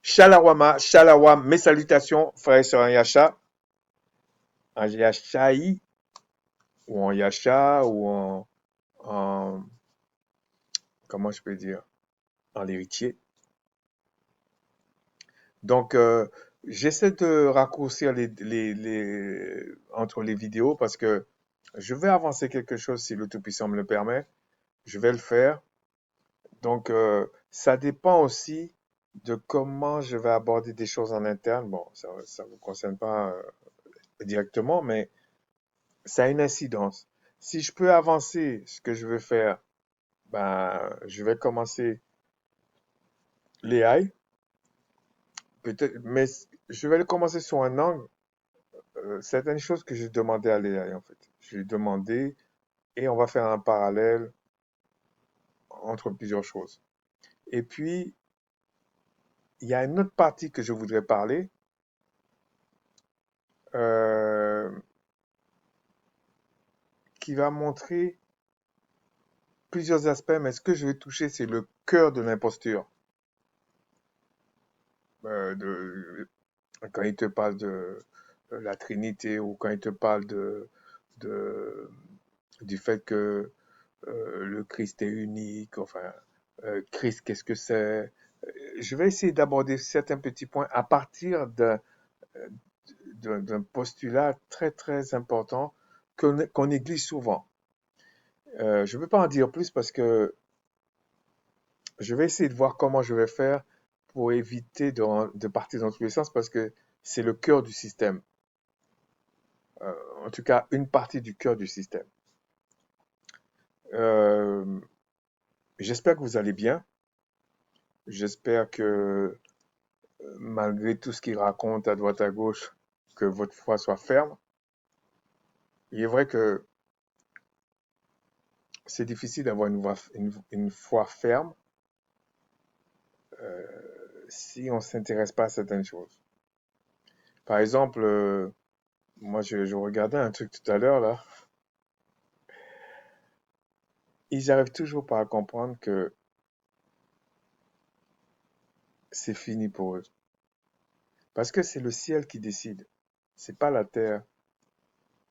Shalawama, shalawam, mes salutations, frères et sœurs en Yacha, en Yachaï, ou en Yacha, ou en, comment je peux dire, en l'héritier. Donc, j'essaie de raccourcir entre les vidéos parce que je vais avancer quelque chose si le Tout-Puissant me le permet. Je vais le faire. Donc, ça dépend aussi de comment je vais aborder des choses en interne. Bon, ça ne vous concerne pas directement, mais ça a une incidence. Si je peux avancer ce que je veux faire, ben, je vais commencer l'AI, peut-être, mais je vais le commencer sur un angle, certaines choses que j'ai demandé à l'AI, en fait. Je lui ai demandé et on va faire un parallèle entre plusieurs choses. Et puis, il y a une autre partie que je voudrais parler, euh, qui va montrer plusieurs aspects, mais ce que je vais toucher, c'est le cœur de l'imposture. Quand il te parle de la Trinité ou quand il te parle de, du fait que le Christ est unique, enfin, Christ, qu'est-ce que c'est? Je vais essayer d'aborder certains petits points à partir d'un postulat très, très important qu'on néglige souvent. Je ne veux pas en dire plus parce que je vais essayer de voir comment je vais faire pour éviter de partir dans tous les sens parce que c'est le cœur du système. En tout cas, une partie du cœur du système. Euh, J'espère que vous allez bien. J'espère que malgré tout ce qu'il raconte à droite à gauche, que votre foi soit ferme. Il est vrai que c'est difficile d'avoir une foi ferme si on ne s'intéresse pas à certaines choses. Par exemple, moi je regardais un truc tout à l'heure là. Ils n'arrivent toujours pas à comprendre que c'est fini pour eux. Parce que c'est le ciel qui décide. C'est pas la terre,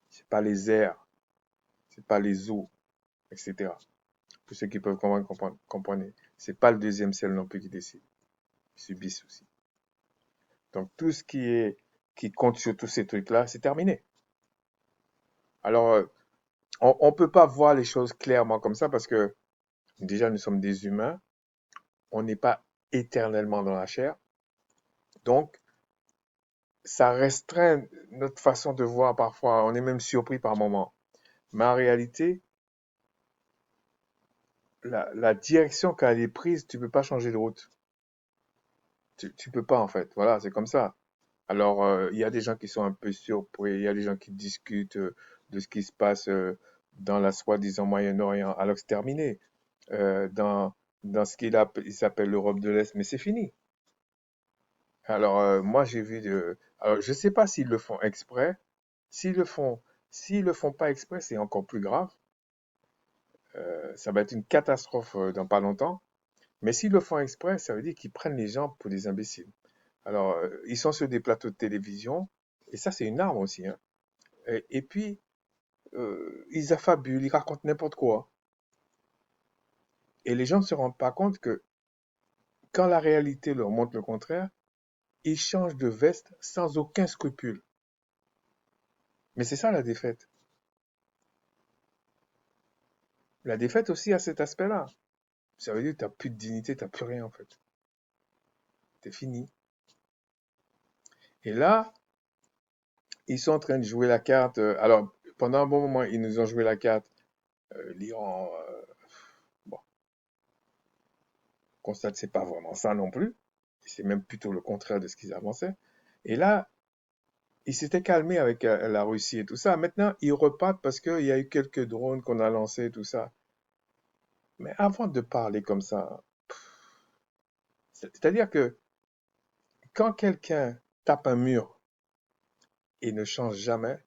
c'est pas les airs, c'est pas les eaux, etc. Pour ceux qui peuvent comprendre, comprenez. C'est pas le deuxième ciel non plus qui décide. Ils subissent aussi. Donc tout ce qui compte sur tous ces trucs-là, c'est terminé. Alors, on ne peut pas voir les choses clairement comme ça parce que déjà nous sommes des humains, on n'est pas éternellement dans la chair. Donc, ça restreint notre façon de voir parfois. On est même surpris par moments. Mais en réalité, la direction qu'elle est prise, tu peux pas changer de route. Tu peux pas en fait. Voilà, c'est comme ça. Alors, il y a des gens qui sont un peu surpris, il y a des gens qui discutent de ce qui se passe dans la soi-disant Moyen-Orient, alors que c'est terminé. Dans ce il s'appelle l'Europe de l'Est, mais c'est fini. Alors, moi, j'ai vu alors, je sais pas s'ils le font exprès. S'ils le font, s'ils le font pas exprès, c'est encore plus grave. Ça va être une catastrophe dans pas longtemps. Mais s'ils le font exprès, ça veut dire qu'ils prennent les gens pour des imbéciles. Alors, ils sont sur des plateaux de télévision, et ça, c'est une arme aussi, hein. Et puis, ils affabulent, ils racontent n'importe quoi. Et les gens ne se rendent pas compte que quand la réalité leur montre le contraire, ils changent de veste sans aucun scrupule. Mais c'est ça la défaite. La défaite aussi a cet aspect-là. Ça veut dire que tu n'as plus de dignité, tu n'as plus rien en fait. C'est fini. Et là, ils sont en train de jouer la carte. Alors, pendant un bon moment, ils nous ont joué la carte. L'Iran, bon, constate que c'est pas vraiment ça non plus. C'est même plutôt le contraire de ce qu'ils avançaient. Et là, ils s'étaient calmés avec la Russie et tout ça. Maintenant, ils repartent parce qu'il y a eu quelques drones qu'on a lancés et tout ça. Mais avant de parler comme ça, c'est-à-dire que quand quelqu'un tape un mur et ne change jamais,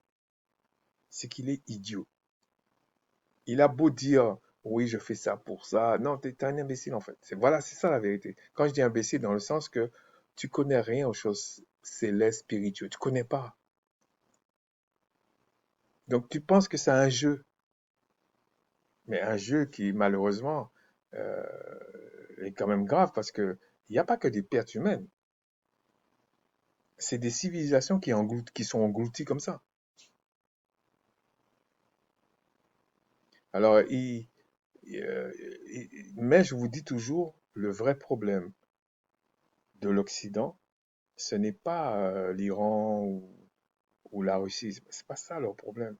c'est qu'il est idiot. Il a beau dire, oui, je fais ça pour ça. Non, t'es un imbécile en fait. Voilà, c'est ça la vérité. Quand je dis imbécile, dans le sens que tu connais rien aux choses célestes, spirituelles. Tu connais pas. Donc, tu penses que c'est un jeu. Mais un jeu qui, malheureusement, euh, est quand même grave parce que il n'y a pas que des pertes humaines. C'est des civilisations qui sont englouties comme ça. Alors, euh, mais je vous dis toujours, le vrai problème de l'Occident, ce n'est pas l'Iran ou la Russie. C'est pas ça leur problème.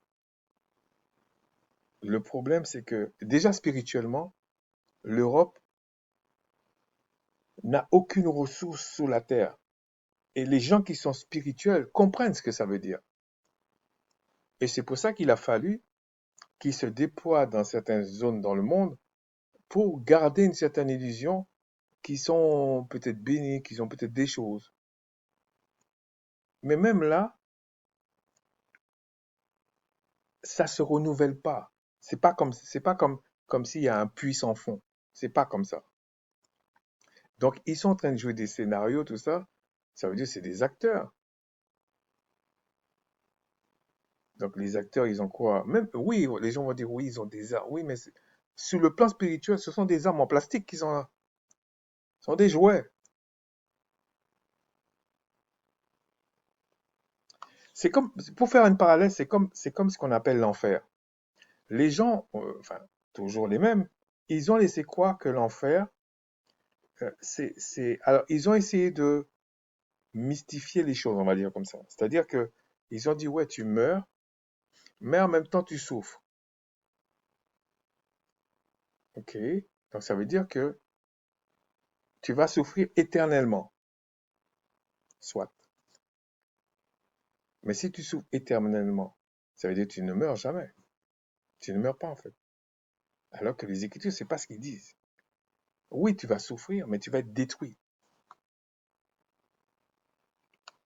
Le problème, c'est que déjà spirituellement, l'Europe n'a aucune ressource sur la terre. Et les gens qui sont spirituels comprennent ce que ça veut dire. Et c'est pour ça qu'il a fallu qu'ils se déploient dans certaines zones dans le monde pour garder une certaine illusion qui sont peut-être bénis, qui ont peut-être des choses. Mais même là, ça se renouvelle pas. C'est pas comme s'il y a un puits sans fond. C'est pas comme ça. Donc, ils sont en train de jouer des scénarios, tout ça. Ça veut dire que c'est des acteurs. Donc, les acteurs, ils ont quoi? Même, oui, les gens vont dire, oui, ils ont des armes. Oui, mais sur le plan spirituel, ce sont des armes en plastique qui sont là. Ce sont des jouets. C'est comme, pour faire une parallèle, c'est comme ce qu'on appelle l'enfer. Les gens, enfin, toujours les mêmes, ils ont laissé croire que l'enfer, alors, ils ont essayé de mystifier les choses, on va dire comme ça. C'est-à-dire que ils ont dit, ouais, tu meurs, mais en même temps, tu souffres. OK? Donc, ça veut dire que tu vas souffrir éternellement, soit. Mais si tu souffres éternellement, ça veut dire que tu ne meurs jamais. Tu ne meurs pas, en fait. Alors que les Écritures, c'est pas ce qu'ils disent. Oui, tu vas souffrir, mais tu vas être détruit.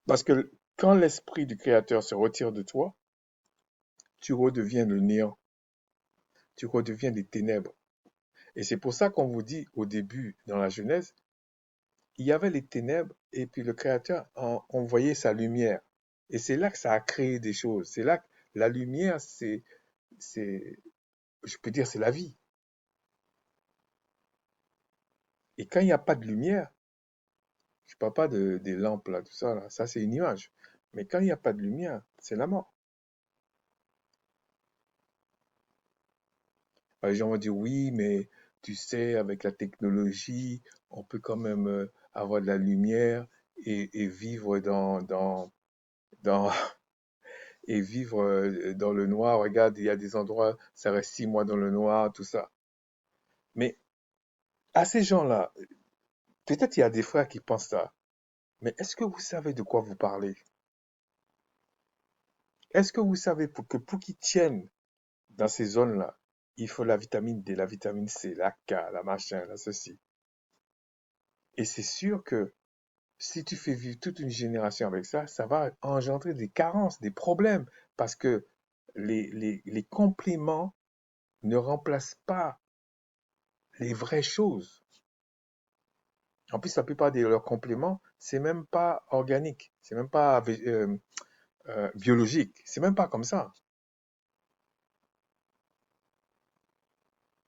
Parce que quand l'esprit du Créateur se retire de toi, tu redeviens le néant. Tu redeviens des ténèbres. Et c'est pour ça qu'on vous dit au début, dans la Genèse, il y avait les ténèbres et puis le Créateur a envoyé sa lumière. Et c'est là que ça a créé des choses. C'est là que la lumière, c'est, je peux dire, c'est la vie. Et quand il n'y a pas de lumière, je ne parle pas des lampes là, tout ça, là, ça c'est une image. Mais quand il n'y a pas de lumière, c'est la mort. Alors, les gens vont dire oui, mais tu sais, avec la technologie, on peut quand même avoir de la lumière et vivre dans, et vivre dans le noir. Regarde, il y a des endroits, ça reste 6 mois dans le noir, tout ça. Mais à ces gens-là, peut-être il y a des frères qui pensent ça, mais est-ce que vous savez de quoi vous parlez? Est-ce que vous savez pour qu'ils tiennent dans ces zones-là, il faut la vitamine D, la vitamine C, la K, la machin, la ceci. Et c'est sûr que si tu fais vivre toute une génération avec ça, ça va engendrer des carences, des problèmes, parce que les compléments ne remplacent pas les vraies choses. En plus, la plupart de leurs compléments, c'est même pas organique, c'est même pas biologique, c'est même pas comme ça.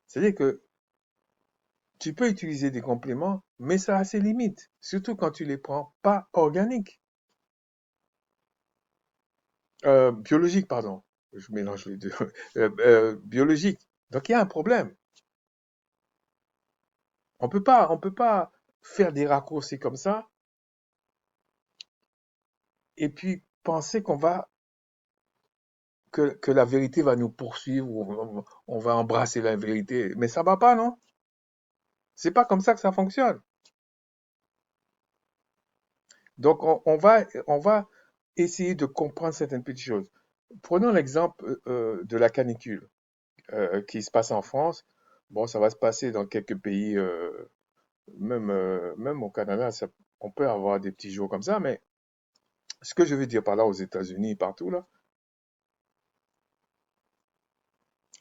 C'est-à-dire que tu peux utiliser des compléments, mais ça a ses limites, surtout quand tu les prends pas organiques. Biologique, pardon. Je mélange les deux. Biologique. Donc il y a un problème. On peut pas faire des raccourcis comme ça et puis penser que la vérité va nous poursuivre ou on va embrasser la vérité. Mais ça va pas, non? C'est pas comme ça que ça fonctionne. Donc on va essayer de comprendre certaines petites choses. Prenons l'exemple de la canicule qui se passe en France. Bon, ça va se passer dans quelques pays. Même au Canada, on peut avoir des petits jours comme ça, mais ce que je veux dire par là aux États-Unis, partout là,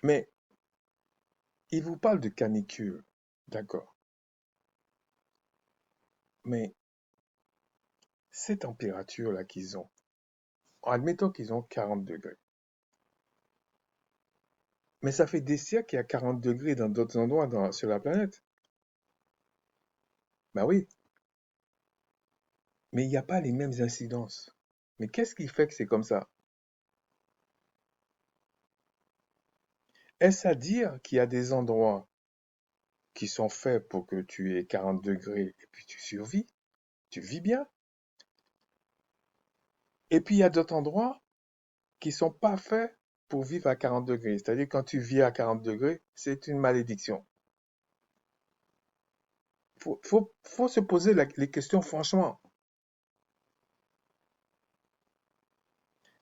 mais ils vous parlent de canicule, d'accord, mais Ces températures-là qu'ils ont, admettons qu'ils ont 40 degrés. Mais ça fait des siècles qu'il y a 40 degrés dans d'autres endroits sur la planète. Ben oui, mais il n'y a pas les mêmes incidences. Mais qu'est-ce qui fait que c'est comme ça? Est-ce à dire qu'il y a des endroits qui sont faits pour que tu aies 40 degrés et puis tu survis, tu vis bien? Et puis il y a d'autres endroits qui sont pas faits pour vivre à 40 degrés. C'est-à-dire quand tu vis à 40 degrés, c'est une malédiction. Faut se poser les questions franchement.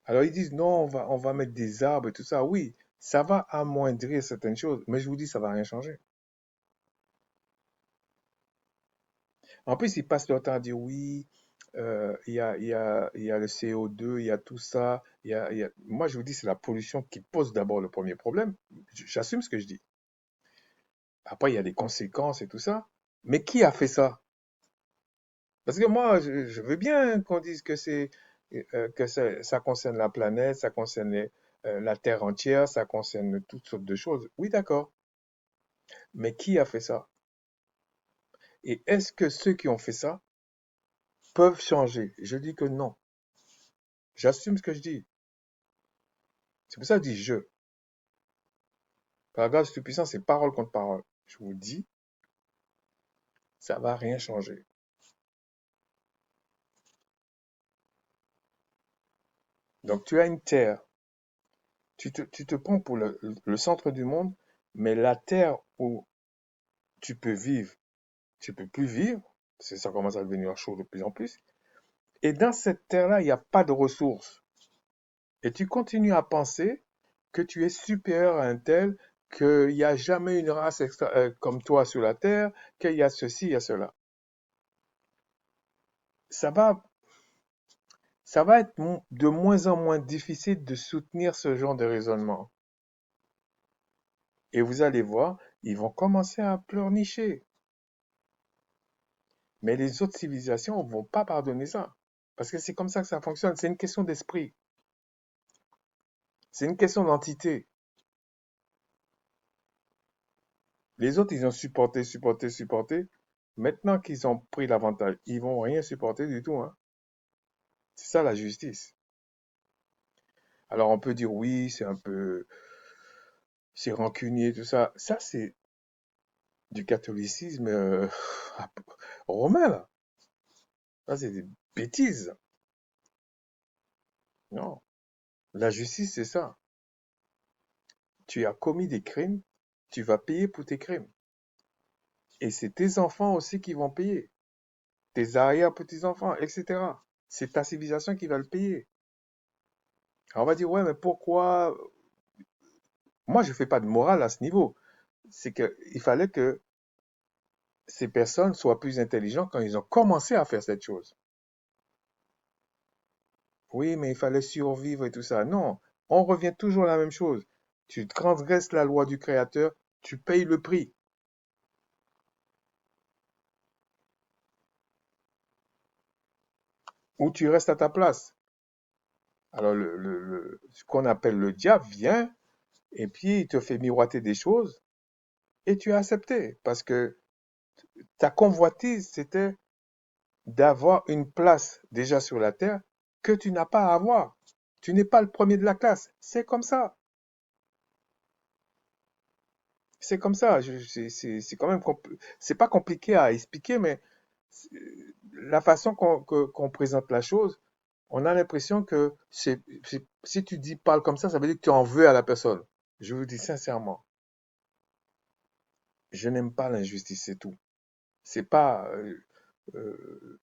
Alors ils disent non, on va mettre des arbres et tout ça. Oui, ça va amoindrir certaines choses, mais je vous dis, ça va rien changer. En plus, ils passent leur temps à dire oui, il y a le CO2, il y a tout ça. Moi, je vous dis, c'est la pollution qui pose d'abord le premier problème. J'assume ce que je dis. Après, il y a des conséquences et tout ça. Mais qui a fait ça? Parce que moi, je veux bien qu'on dise que ça concerne la planète, ça concerne la Terre entière, ça concerne toutes sortes de choses. Oui, d'accord. Mais qui a fait ça? Et est-ce que ceux qui ont fait ça peuvent changer? Je dis que non. J'assume ce que je dis. C'est pour ça que je dis je. Par la grâce du Tout-Puissant, c'est parole contre parole. Je vous dis, ça va rien changer. Donc tu as une terre. Tu te prends pour le centre du monde, mais la terre où tu peux vivre, tu peux plus vivre, parce que ça commence à devenir chaud de plus en plus. Et dans cette terre-là, il n'y a pas de ressources. Et tu continues à penser que tu es supérieur à un tel, qu'il n'y a jamais une race comme toi sur la terre, qu'il y a ceci, il y a cela. Ça va Ça va être de moins en moins difficile de soutenir ce genre de raisonnement. Et vous allez voir, ils vont commencer à pleurnicher. Mais les autres civilisations ne vont pas pardonner ça. Parce que c'est comme ça que ça fonctionne. C'est une question d'esprit. C'est une question d'entité. Les autres, ils ont supporté, supporté, supporté. Maintenant qu'ils ont pris l'avantage, ils vont rien supporter du tout, hein. C'est ça la justice. Alors on peut dire oui, c'est rancunier, tout ça. Ça, c'est du catholicisme romain, là. Ça, c'est des bêtises. Non. La justice, c'est ça. Tu as commis des crimes, tu vas payer pour tes crimes. Et c'est tes enfants aussi qui vont payer. Tes arrière-petits-enfants, etc. C'est ta civilisation qui va le payer. Alors on va dire, ouais, mais pourquoi? Moi, je ne fais pas de morale à ce niveau. C'est qu'il fallait que ces personnes soient plus intelligentes quand ils ont commencé à faire cette chose. Oui, mais il fallait survivre et tout ça. Non, on revient toujours à la même chose. Tu transgresses la loi du Créateur, tu payes le prix. Ou tu restes à ta place. Alors, ce qu'on appelle le diable vient et puis il te fait miroiter des choses et tu as accepté parce que ta convoitise, c'était d'avoir une place déjà sur la terre que tu n'as pas à avoir. Tu n'es pas le premier de la classe. C'est comme ça. C'est comme ça. C'est quand même, c'est pas compliqué à expliquer, mais la façon qu'on présente la chose, on a l'impression que si tu dis parle comme ça veut dire que tu en veux à la personne. Je vous dis sincèrement, je n'aime pas l'injustice, c'est tout. C'est pas, euh,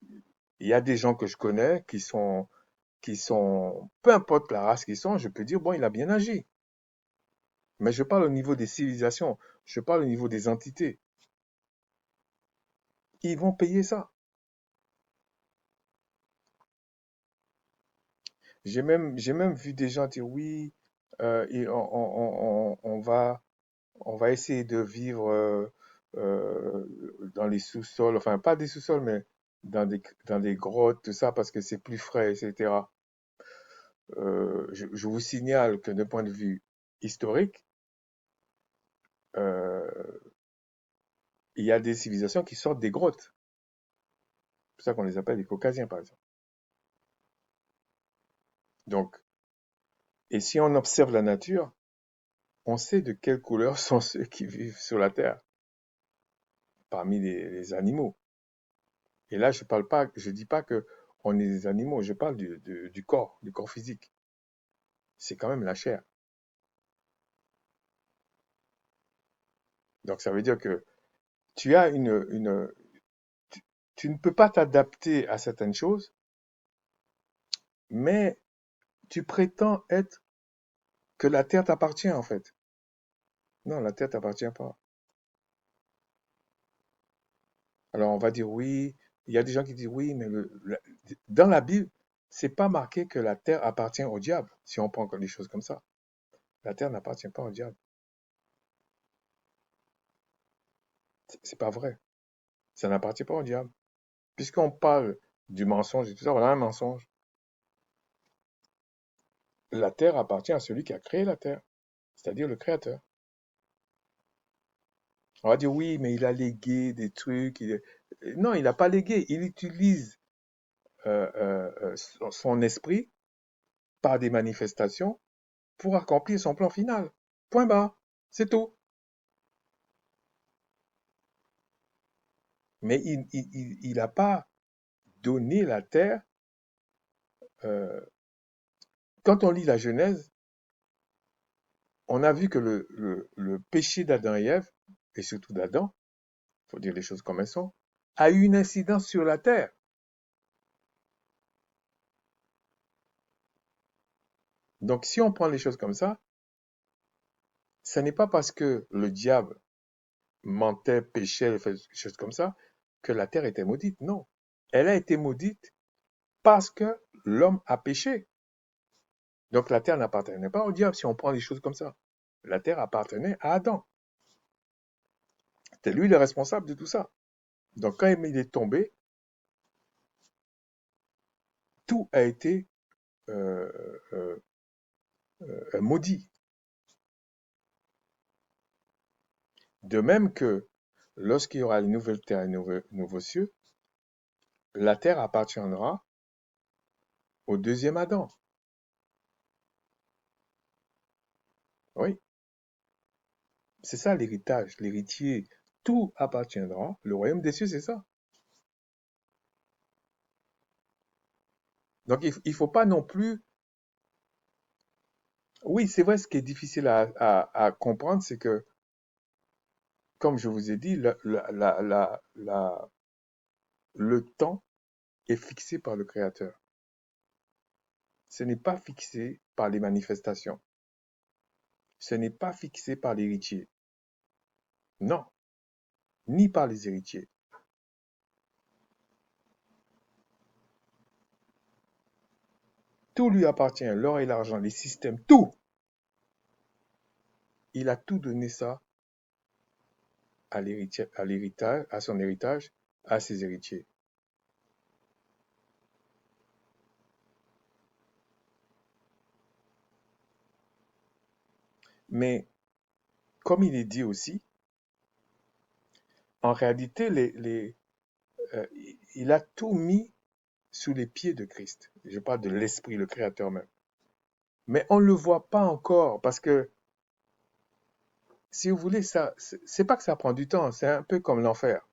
il y a des gens que je connais qui sont, peu importe la race qu'ils sont, je peux dire bon, il a bien agi. Mais je parle au niveau des civilisations, je parle au niveau des entités. Ils vont payer ça. J'ai même vu des gens dire oui, et on va essayer de vivre dans les sous-sols, enfin pas des sous-sols, mais dans des grottes, tout ça, parce que c'est plus frais, etc. Je vous signale que d'un point de vue historique, euh, il y a des civilisations qui sortent des grottes. C'est pour ça qu'on les appelle les Caucasiens, par exemple. Donc, et si on observe la nature, on sait de quelle couleur sont ceux qui vivent sur la Terre, parmi les animaux. Et là, je dis pas que on est des animaux, je parle du corps physique. C'est quand même la chair. Donc, ça veut dire que tu as tu ne peux pas t'adapter à certaines choses, mais tu prétends être que la Terre t'appartient, en fait. Non, la Terre t'appartient pas. Alors, on va dire oui, il y a des gens qui disent oui, mais dans la Bible, c'est pas marqué que la Terre appartient au diable, si on prend des choses comme ça. La Terre n'appartient pas au diable. C'est pas vrai. Ça n'appartient pas au diable. Puisqu'on parle du mensonge et tout ça, voilà un mensonge. La terre appartient à celui qui a créé la terre, c'est-à-dire le créateur. On va dire oui, mais il a légué des trucs. Non, il n'a pas légué. Il utilise son esprit par des manifestations pour accomplir son plan final. Point barre. C'est tout. Mais il n'a pas donné la terre. euh, Quand on lit la Genèse, on a vu que le péché d'Adam et Ève, et surtout d'Adam, il faut dire les choses comme elles sont, a eu une incidence sur la terre. Donc, si on prend les choses comme ça, ce n'est pas parce que le diable mentait, péchait, faisait des choses comme ça, que la terre était maudite. Non. Elle a été maudite parce que l'homme a péché. Donc, la terre n'appartenait pas au diable si on prend les choses comme ça. La terre appartenait à Adam. C'est lui le responsable de tout ça. Donc, quand il est tombé, tout a été euh, euh, maudit. De même que lorsqu'il y aura une nouvelle terre et un nouveau cieux, la terre appartiendra au deuxième Adam. Oui, c'est ça l'héritage, l'héritier. Tout appartiendra. Le royaume des cieux, c'est ça. Donc, il ne faut pas non plus. Oui, c'est vrai, ce qui est difficile à comprendre, c'est que, comme je vous ai dit, le temps est fixé par le Créateur. Ce n'est pas fixé par les manifestations. Ce n'est pas fixé par l'héritier. Non, ni par les héritiers. Tout lui appartient, l'or et l'argent, les systèmes, tout. Il a tout donné ça à l'héritage, à son héritage, à ses héritiers. Mais, comme il est dit aussi, en réalité, euh, il a tout mis sous les pieds de Christ. Je parle de l'Esprit, le Créateur même. Mais on ne le voit pas encore parce que, si vous voulez, ça, c'est pas que ça prend du temps, c'est un peu comme l'enfer.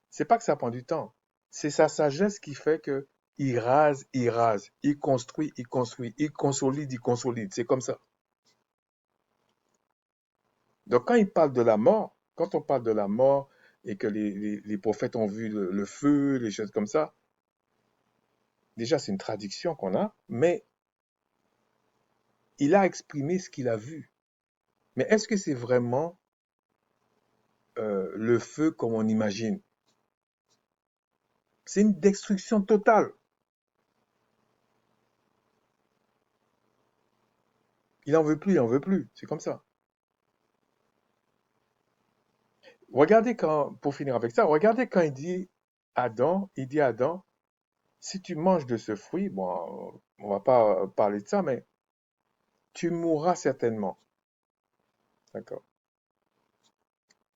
C'est pas que ça prend du temps. C'est sa sagesse qui fait que il rase, il construit, il consolide. C'est comme ça. Donc, quand il parle de la mort, quand on parle de la mort et que les prophètes ont vu le feu, les choses comme ça, déjà, c'est une traduction qu'on a, mais il a exprimé ce qu'il a vu. Mais est-ce que c'est vraiment le feu comme on imagine? C'est une destruction totale. Il en veut plus, il en veut plus. C'est comme ça. Regardez quand, pour finir avec ça, regardez quand il dit Adam, Si tu manges de ce fruit, bon, on va pas parler de ça, mais tu mourras certainement. D'accord?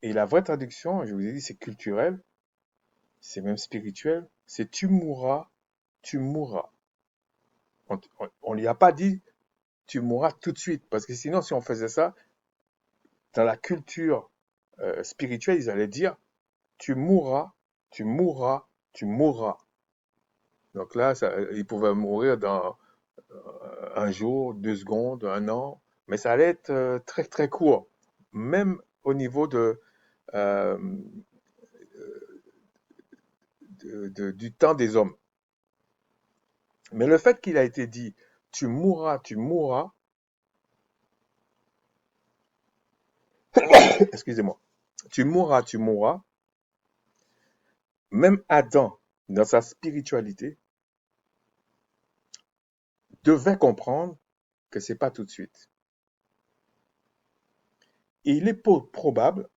Et la vraie traduction, je vous ai dit, c'est culturel, c'est même spirituel, c'est tu mourras, tu mourras. On lui a pas dit tu mourras tout de suite, parce que sinon, si on faisait ça, dans la culture spirituelle, ils allaient dire tu mourras, tu mourras, tu mourras. Donc là, ils pouvaient mourir dans un jour, 2 secondes, un an, mais ça allait être très très court, même au niveau euh, du temps des hommes. Mais le fait qu'il a été dit tu mourras, excusez-moi, tu mourras, même Adam, dans sa spiritualité, devait comprendre que c'est pas tout de suite. Et il est probable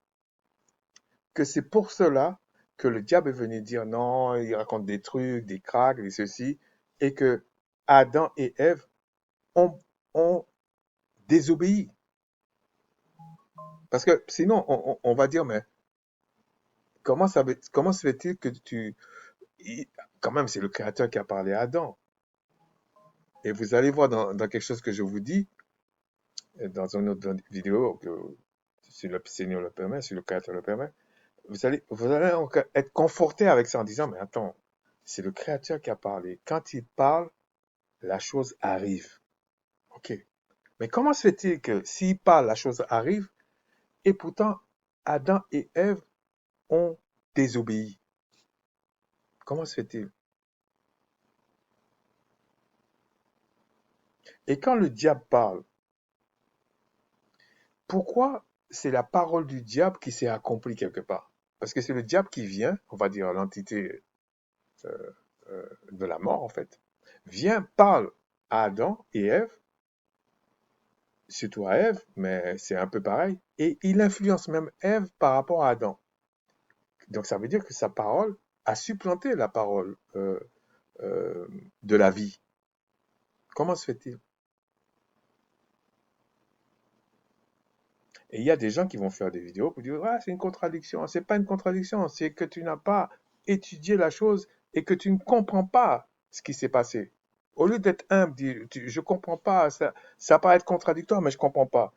que c'est pour cela que le diable est venu dire non, il raconte des trucs, des cracks, des ceci, et que Adam et Ève ont, ont désobéi. Parce que sinon, on va dire, mais comment se fait-il que quand même, c'est le Créateur qui a parlé à Adam. Et vous allez voir dans quelque chose que je vous dis, dans une autre vidéo, que, si le Seigneur le permet, si le Créateur le permet, vous allez encore être conforté avec ça en disant, mais attends, c'est le Créateur qui a parlé. Quand il parle, la chose arrive. OK. Mais comment se fait-il que s'il parle, la chose arrive, et pourtant, Adam et Ève ont désobéi? Comment se fait-il? Et quand le diable parle, pourquoi c'est la parole du diable qui s'est accomplie quelque part? Parce que c'est le diable qui vient, on va dire l'entité de la mort en fait, vient, parle à Adam et Ève, surtout à Ève, mais c'est un peu pareil, et il influence même Ève par rapport à Adam. Donc ça veut dire que sa parole a supplanté la parole euh, de la vie. Comment se fait-il? Et il y a des gens qui vont faire des vidéos pour dire ah, c'est une contradiction. C'est pas une contradiction, c'est que tu n'as pas étudié la chose et que tu ne comprends pas ce qui s'est passé. Au lieu d'être humble, dire je comprends pas, ça paraît être contradictoire, mais je comprends pas.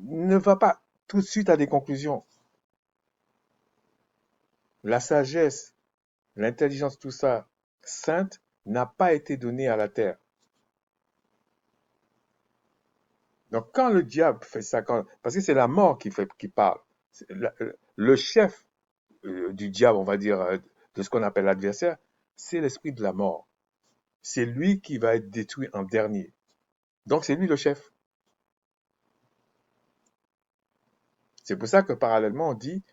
Ne va pas tout de suite à des conclusions. La sagesse, l'intelligence, tout ça, sainte, n'a pas été donnée à la terre. Donc quand le diable fait ça, parce que c'est la mort qui parle, le chef du diable, on va dire, de ce qu'on appelle l'adversaire, c'est l'esprit de la mort. C'est lui qui va être détruit en dernier. Donc c'est lui le chef. C'est pour ça que parallèlement on dit,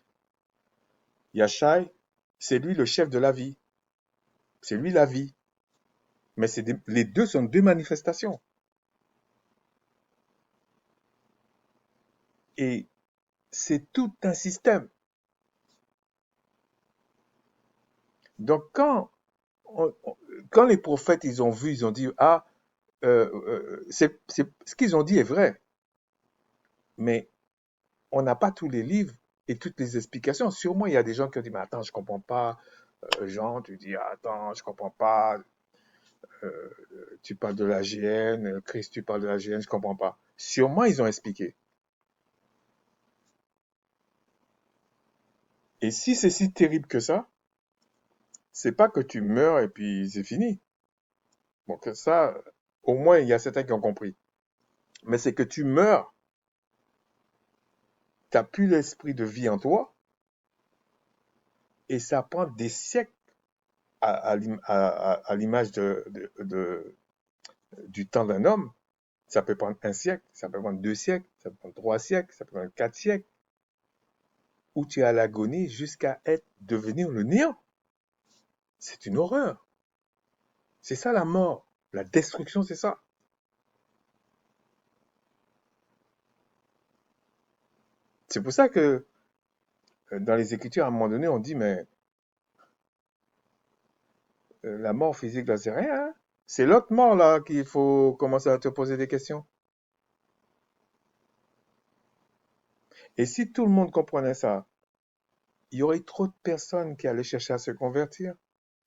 Yashai, c'est lui le chef de la vie. C'est lui la vie. Mais les deux sont deux manifestations. Et c'est tout un système. Donc quand les prophètes, ils ont vu, ils ont dit, ah, ce qu'ils ont dit est vrai. Mais on n'a pas tous les livres et toutes les explications. Sûrement, il y a des gens qui ont dit, mais attends, je comprends pas. Jean, tu dis, attends, je comprends pas. Euh, tu parles de l'AGN. Christ, tu parles de l'AGN, je comprends pas. Sûrement, ils ont expliqué. Et si c'est si terrible que ça, c'est pas que tu meurs et puis c'est fini. Bon, que ça, au moins, il y a certains qui ont compris. Mais c'est que tu meurs, t'as plus l'esprit de vie en toi, et ça prend des siècles à l'image du temps d'un homme. Ça peut prendre un siècle, ça peut prendre 2 siècles, ça peut prendre 3 siècles, ça peut prendre 4 siècles, où tu es à l'agonie jusqu'à devenir le néant. C'est une horreur. C'est ça la mort. La destruction, c'est ça. C'est pour ça que dans les Écritures, à un moment donné, on dit, mais La mort physique, là, c'est rien, hein. C'est l'autre mort, là, qu'il faut commencer à te poser des questions. Et si tout le monde comprenait ça, il y aurait trop de personnes qui allaient chercher à se convertir.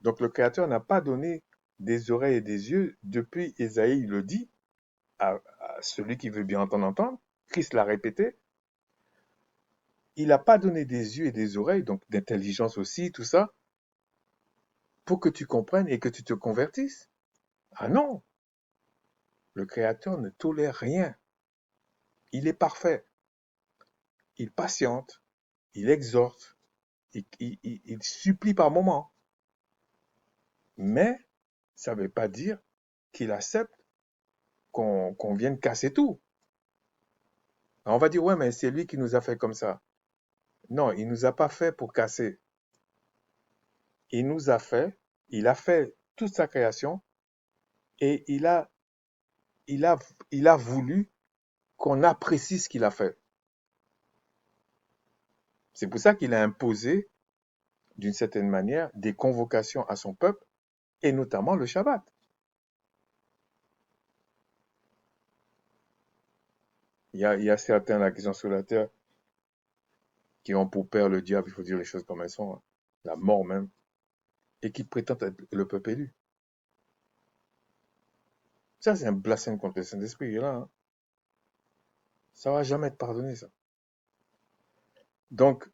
Donc le Créateur n'a pas donné des oreilles et des yeux. Depuis Ésaïe le dit, à celui qui veut bien entendre, Christ l'a répété, il n'a pas donné des yeux et des oreilles, donc d'intelligence aussi, tout ça, pour que tu comprennes et que tu te convertisses. Ah non, le Créateur ne tolère rien. Il est parfait. Il patiente, il exhorte, il supplie par moments. Mais ça ne veut pas dire qu'il accepte qu'on vienne casser tout. Alors on va dire, ouais, mais c'est lui qui nous a fait comme ça. Non, il nous a pas fait pour casser. Il nous a fait, il a fait toute sa création et il a, il a voulu qu'on apprécie ce qu'il a fait. C'est pour ça qu'il a imposé, d'une certaine manière, des convocations à son peuple et notamment le Shabbat. Il y a certains là qui sont sur la terre qui ont pour père le diable, il faut dire les choses comme elles sont, hein, la mort même, et qui prétendent être le peuple élu. Ça, c'est un blasphème contre le Saint-Esprit, là. Hein. Ça va jamais être pardonné, ça. Donc,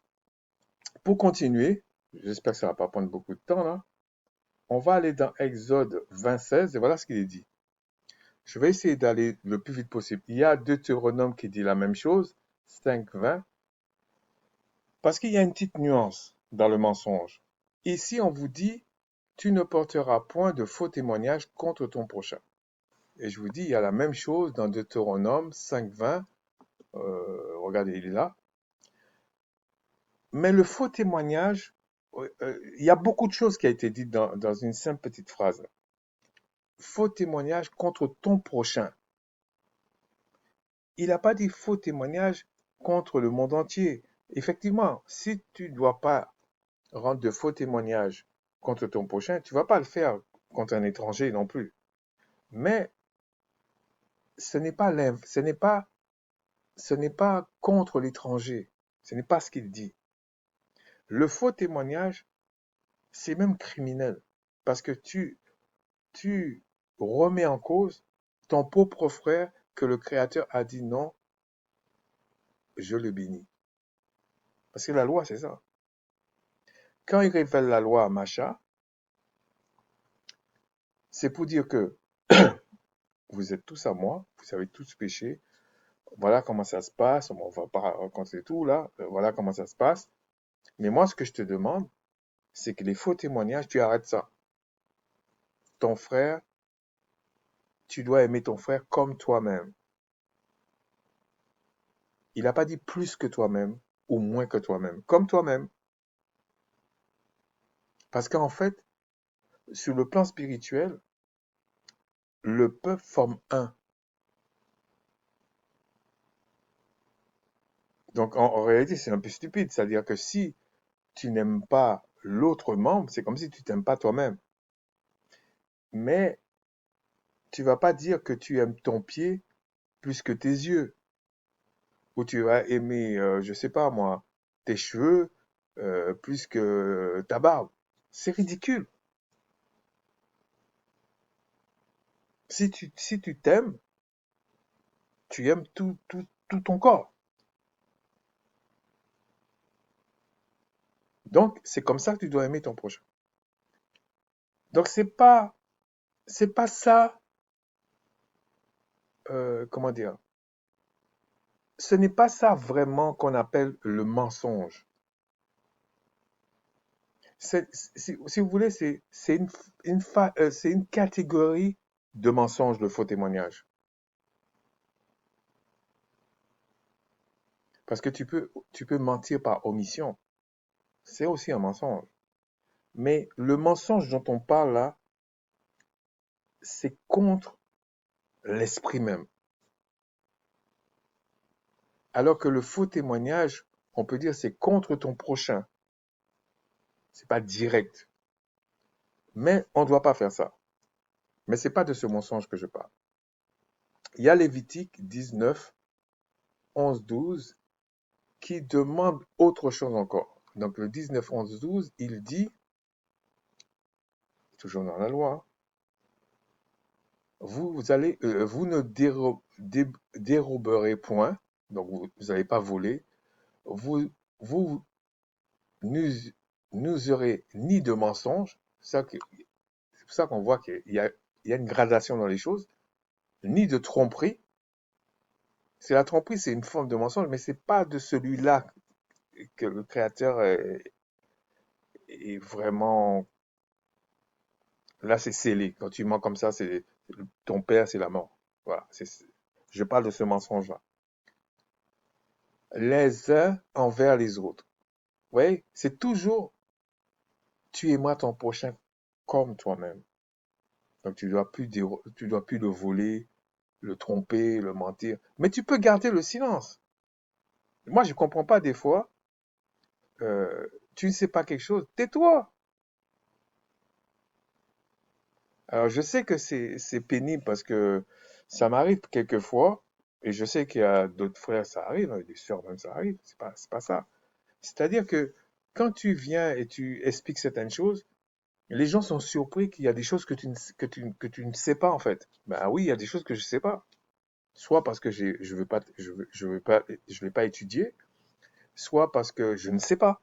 pour continuer, j'espère que ça va pas prendre beaucoup de temps, là. On va aller dans Exode 26, et voilà ce qu'il est dit. Je vais essayer d'aller le plus vite possible. Il y a Deutéronome qui dit la même chose, 5:20, parce qu'il y a une petite nuance dans le mensonge. Ici, on vous dit, tu ne porteras point de faux témoignages contre ton prochain. Et je vous dis, il y a la même chose dans Deutéronome 5:20. Regardez, il est là. Mais le faux témoignage, il y a beaucoup de choses qui ont été dites dans une simple petite phrase. Faux témoignage contre ton prochain. Il n'a pas dit faux témoignage contre le monde entier. Effectivement, si tu ne dois pas rendre de faux témoignages contre ton prochain, tu ne vas pas le faire contre un étranger non plus. Mais ce n'est pas contre l'étranger. Ce n'est pas ce qu'il dit. Le faux témoignage, c'est même criminel. Parce que tu remets en cause ton propre frère que le Créateur a dit non, je le bénis. Parce que la loi, c'est ça. Quand il révèle la loi à Macha, c'est pour dire que vous êtes tous à moi, vous avez tous péché, voilà comment ça se passe, on va pas raconter tout là, voilà comment ça se passe. Mais moi, ce que je te demande, c'est que les faux témoignages, tu arrêtes ça. Ton frère, tu dois aimer ton frère comme toi-même. Il n'a pas dit plus que toi-même ou moins que toi-même, comme toi-même. Parce qu'en fait, sur le plan spirituel, le peuple forme un. Donc en réalité, c'est un peu stupide. C'est-à-dire que si tu n'aimes pas l'autre membre, c'est comme si tu t'aimes pas toi-même. Mais tu vas pas dire que tu aimes ton pied plus que tes yeux. Ou tu vas aimer, je sais pas moi, tes cheveux plus que ta barbe. C'est ridicule. Si tu t'aimes, tu aimes tout ton corps. Donc, c'est comme ça que tu dois aimer ton prochain. Donc, c'est pas ça, comment dire, ce n'est pas ça vraiment qu'on appelle le mensonge. Si vous voulez, c'est c'est une catégorie de mensonge, le faux témoignage. Parce que tu peux mentir par omission. C'est aussi un mensonge. Mais le mensonge dont on parle là, c'est contre l'esprit même. Alors que le faux témoignage, on peut dire c'est contre ton prochain. C'est pas direct. Mais on ne doit pas faire ça. Mais ce n'est pas de ce mensonge que je parle. Il y a Lévitique 19, 11, 12 qui demande autre chose encore. Donc le 19, 11, 12, il dit, toujours dans la loi, vous ne déroberez point, donc vous n'allez pas voler, vous, vous n'userez ni de mensonge, c'est pour ça qu'on voit qu'il y a une gradation dans les choses, ni de tromperie. C'est la tromperie, c'est une forme de mensonge, mais c'est pas de celui-là que le Créateur est vraiment. Là, c'est scellé. Quand tu mens comme ça, c'est ton père, c'est la mort. Voilà. Je parle de ce mensonge-là. Les uns envers les autres. Vous voyez, c'est toujours tu aimeras ton prochain comme toi-même. Donc tu dois plus le voler, le tromper, le mentir. Mais tu peux garder le silence. Moi, je comprends pas des fois. Tu ne sais pas quelque chose, tais-toi. Alors, je sais que c'est pénible parce que ça m'arrive quelquefois, et je sais qu'il y a d'autres frères, ça arrive, avec des sœurs même, ça arrive. C'est pas ça. C'est-à-dire que quand tu viens et tu expliques certaines choses, les gens sont surpris qu'il y a des choses que tu ne sais pas, en fait. Ben oui, il y a des choses que je ne sais pas. Soit parce que je vais pas étudier, soit parce que je ne sais pas.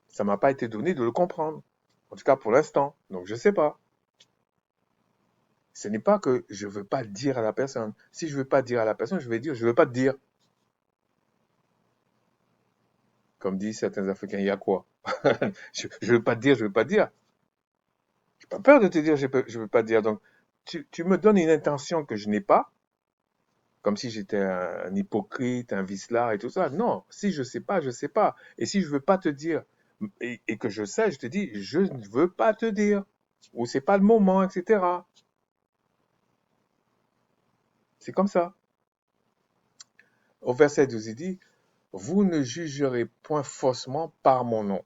Ça m'a pas été donné de le comprendre. En tout cas, pour l'instant. Donc, je ne sais pas. Ce n'est pas que je ne veux pas dire à la personne. Si je ne veux pas dire à la personne, je vais dire, je ne veux pas te dire. Comme disent certains Africains, il y a quoi? Je ne veux pas te dire, je ne veux pas te dire. Je n'ai pas peur de te dire, je ne veux pas te dire. Donc, tu me donnes une intention que je n'ai pas, comme si j'étais un hypocrite, un vicelard et tout ça. Non, si je ne sais pas, je ne sais pas. Et si je ne veux pas te dire et que je sais, je te dis, je ne veux pas te dire. Ou c'est pas le moment, etc. C'est comme ça. Au verset 12, il dit, vous ne jugerez point faussement par mon nom,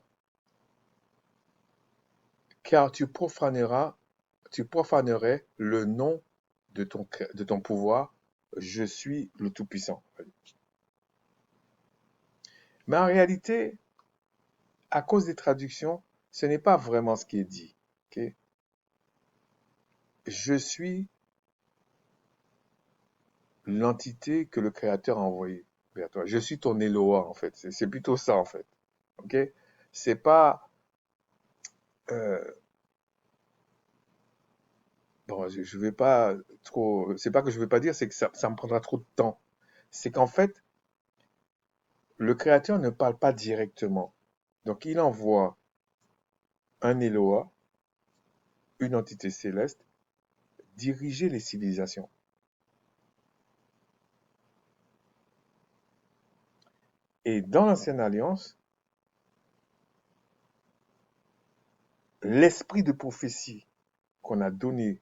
car tu profanerais le nom de ton pouvoir. Je suis le Tout-Puissant. Mais en réalité, à cause des traductions, ce n'est pas vraiment ce qui est dit. Ok? Je suis l'entité que le Créateur a envoyée vers toi. Je suis ton Eloah, en fait. C'est plutôt ça, en fait. Ok? C'est pas. euh, bon, je vais pas trop. C'est pas que je vais pas dire, c'est que ça me prendra trop de temps. C'est qu'en fait, le Créateur ne parle pas directement. Donc, il envoie un Eloah, une entité céleste, diriger les civilisations. Et dans l'Ancienne Alliance, l'esprit de prophétie qu'on a donné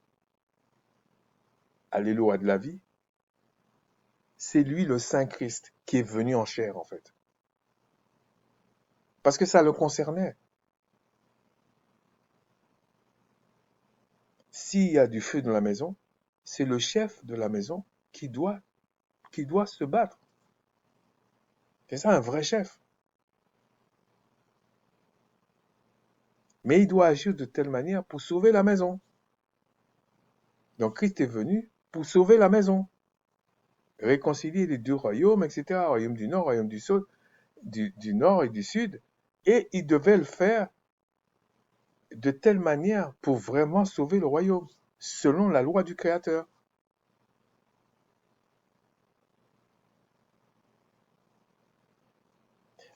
à l'Eloah de la vie, c'est lui le Saint Christ qui est venu en chair, en fait. Parce que ça le concernait. S'il y a du feu dans la maison, c'est le chef de la maison qui doit se battre. C'est ça un vrai chef. Mais il doit agir de telle manière pour sauver la maison. Donc Christ est venu pour sauver la maison, réconcilier les deux royaumes, etc. Royaume du Nord, royaume du Sud, du Nord et du Sud. Et il devait le faire de telle manière pour vraiment sauver le royaume, selon la loi du Créateur.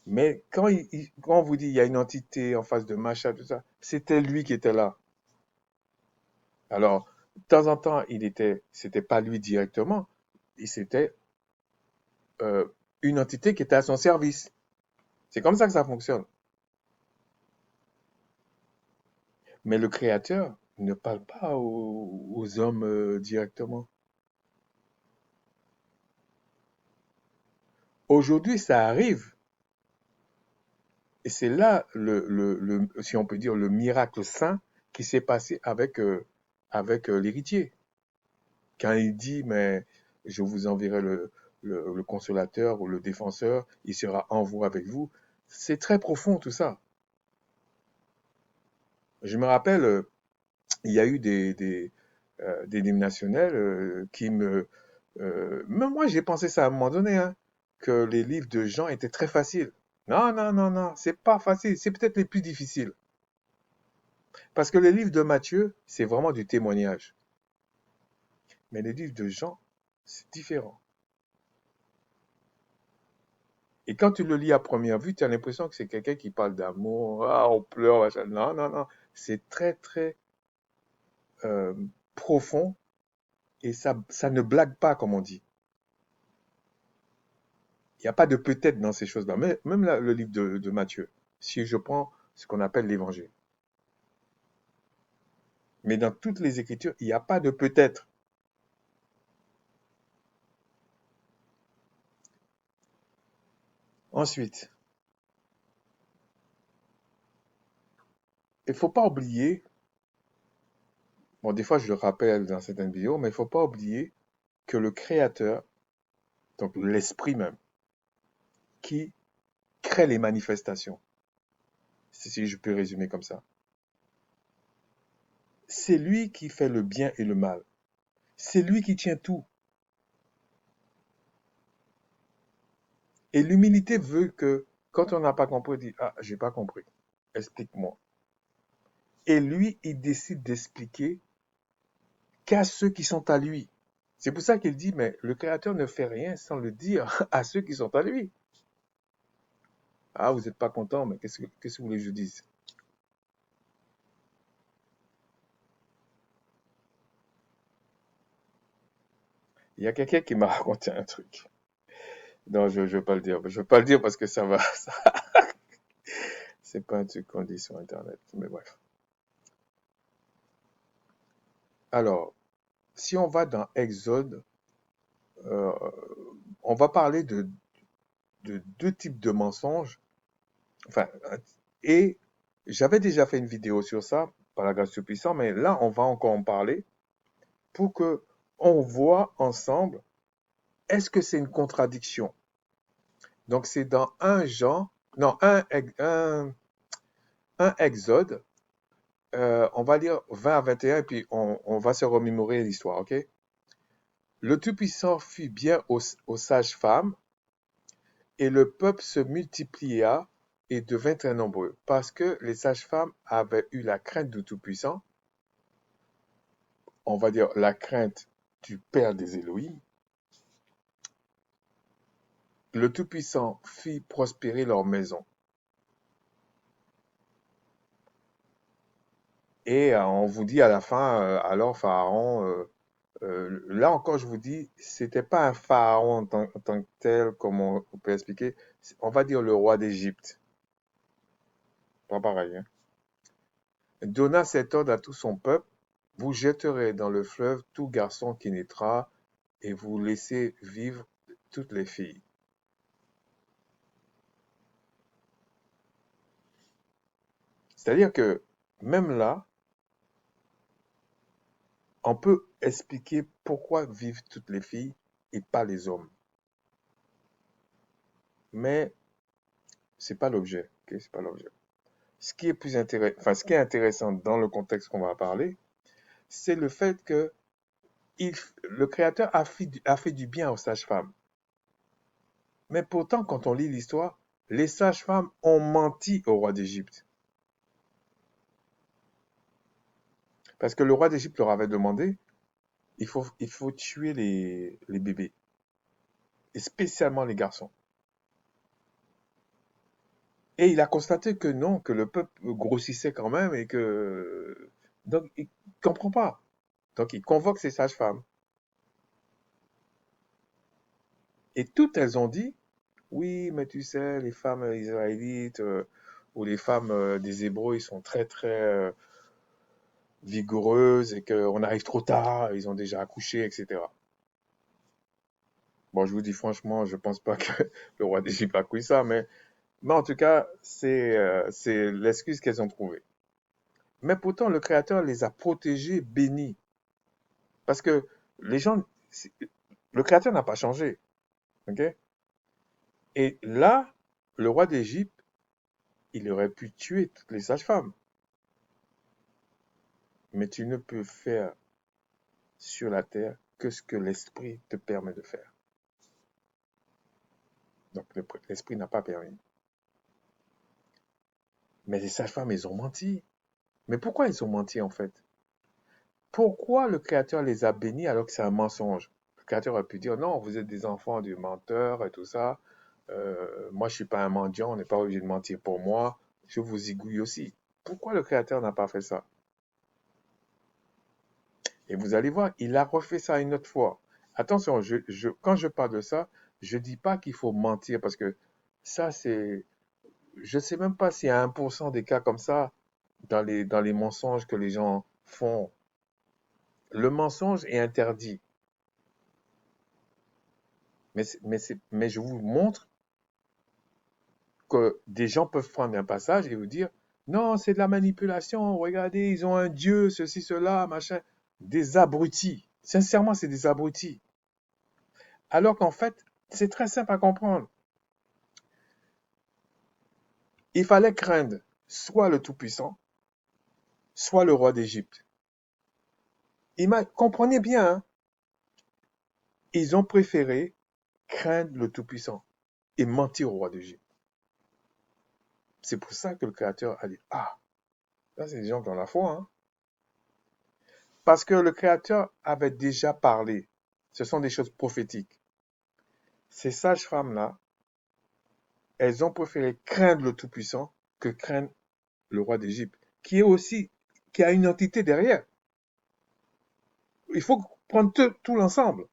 Mais quand on vous dit il y a une entité en face de machin, tout ça, c'était lui qui était là. Alors, de temps en temps, c'était pas lui directement, c'était euh, une entité qui était à son service. C'est comme ça que ça fonctionne. Mais le Créateur ne parle pas aux hommes directement. Aujourd'hui, ça arrive. Et c'est là, si on peut dire, le miracle saint qui s'est passé avec l'héritier. Quand il dit, mais je vous enverrai le consolateur ou le défenseur, il sera en vous avec vous. C'est très profond tout ça. Je me rappelle, il y a eu des hymnes nationaux qui me... même moi, j'ai pensé ça à un moment donné, hein, que les livres de Jean étaient très faciles. Non, non, non, non, c'est pas facile. C'est peut-être les plus difficiles. Parce que les livres de Matthieu, c'est vraiment du témoignage. Mais les livres de Jean, c'est différent. Et quand tu le lis à première vue, tu as l'impression que c'est quelqu'un qui parle d'amour, ah, on pleure, machin. Non, non, non. C'est très, très euh, profond et ça ne blague pas, comme on dit. Il n'y a pas de peut-être dans ces choses-là. Même le livre de Matthieu, si je prends ce qu'on appelle l'évangile. Mais dans toutes les Écritures, il n'y a pas de peut-être. Ensuite, il ne faut pas oublier, bon, des fois je le rappelle dans certaines vidéos, mais il ne faut pas oublier que le Créateur, donc l'Esprit même, qui crée les manifestations, si je peux résumer comme ça, c'est lui qui fait le bien et le mal. C'est lui qui tient tout. Et l'humilité veut que quand on n'a pas compris, on dit, ah, j'ai pas compris. Explique-moi. Et lui, il décide d'expliquer qu'à ceux qui sont à lui. C'est pour ça qu'il dit, mais le Créateur ne fait rien sans le dire à ceux qui sont à lui. Ah, vous n'êtes pas content, mais qu'est-ce que vous voulez que je dise? Il y a quelqu'un qui m'a raconté un truc. Non, je ne vais pas le dire. Je ne vais pas le dire parce que ça va. C'est pas un truc qu'on dit sur Internet. Mais bref. Alors, si on va dans Exode, euh, on va parler de deux types de mensonges. Enfin, et j'avais déjà fait une vidéo sur ça, par la grâce du puissant, mais là, on va encore en parler pour que on voit ensemble, est-ce que c'est une contradiction? Donc, c'est dans un Jean, non, un Exode, on va lire 20 à 21 et puis on va se remémorer l'histoire, ok? Le Tout-Puissant fit bien aux sages-femmes et le peuple se multiplia et devint très nombreux parce que les sages-femmes avaient eu la crainte du Tout-Puissant, on va dire la crainte du Père des Élohim. Le Tout-Puissant fit prospérer leur maison. Et on vous dit à la fin, alors Pharaon, là encore je vous dis, c'était pas un Pharaon en tant que tel, comme on peut expliquer, on va dire le roi d'Égypte, pas pareil, hein. Donna cet ordre à tout son peuple, vous jetterez dans le fleuve tout garçon qui naîtra, et vous laissez vivre toutes les filles. C'est-à-dire que même là, on peut expliquer pourquoi vivent toutes les filles et pas les hommes. Mais c'est pas l'objet. Ok, c'est pas l'objet. Ce qui est plus intéressant, enfin, ce qui est intéressant dans le contexte qu'on va parler, c'est le fait que le Créateur a fait du bien aux sages-femmes. Mais pourtant, quand on lit l'histoire, les sages-femmes ont menti au roi d'Égypte. Parce que le roi d'Égypte leur avait demandé, il faut tuer les bébés, et spécialement les garçons. Et il a constaté que non, que le peuple grossissait quand même et que... Donc, il ne comprend pas. Donc, il convoque ces sages-femmes. Et toutes elles ont dit, oui, mais tu sais, les femmes israélites ou les femmes des Hébreux, ils sont très, très vigoureuses et qu'on arrive trop tard, ils ont déjà accouché, etc. Bon, je vous dis franchement, je pense pas que le roi d'Égypte a cru ça, mais en tout cas, c'est l'excuse qu'elles ont trouvée. Mais pourtant, le Créateur les a protégés, bénis. Parce que les gens, le Créateur n'a pas changé. Ok? Et là, le roi d'Égypte, il aurait pu tuer toutes les sages-femmes. Mais tu ne peux faire sur la terre que ce que l'esprit te permet de faire. Donc l'esprit n'a pas permis. Mais les sages-femmes, ils ont menti. Mais pourquoi ils ont menti en fait? Pourquoi le Créateur les a bénis alors que c'est un mensonge? Le Créateur a pu dire non, vous êtes des enfants du menteur et tout ça. Moi, je suis pas un mendiant, on n'est pas obligé de mentir pour moi. Je vous aiguille aussi. Pourquoi le Créateur n'a pas fait ça? Et vous allez voir, il a refait ça une autre fois. Attention, quand je parle de ça, je dis pas qu'il faut mentir parce que ça, c'est, je sais même pas s'il y a 1% des cas comme ça dans les mensonges que les gens font. Le mensonge est interdit. Mais je vous montre que des gens peuvent prendre un passage et vous dire, non, c'est de la manipulation, regardez, ils ont un dieu, ceci, cela, machin. Des abrutis. Sincèrement, c'est des abrutis. Alors qu'en fait, c'est très simple à comprendre. Il fallait craindre soit le Tout-Puissant, soit le roi d'Égypte. Comprenez bien, hein, ils ont préféré craindre le Tout-Puissant et mentir au roi d'Égypte. C'est pour ça que le Créateur a dit, ah, là c'est des gens qui ont la foi, hein. Parce que le Créateur avait déjà parlé. Ce sont des choses prophétiques. Ces sages-femmes-là, elles ont préféré craindre le Tout-Puissant que craindre le roi d'Égypte, qui a une entité derrière. Il faut prendre tout l'ensemble.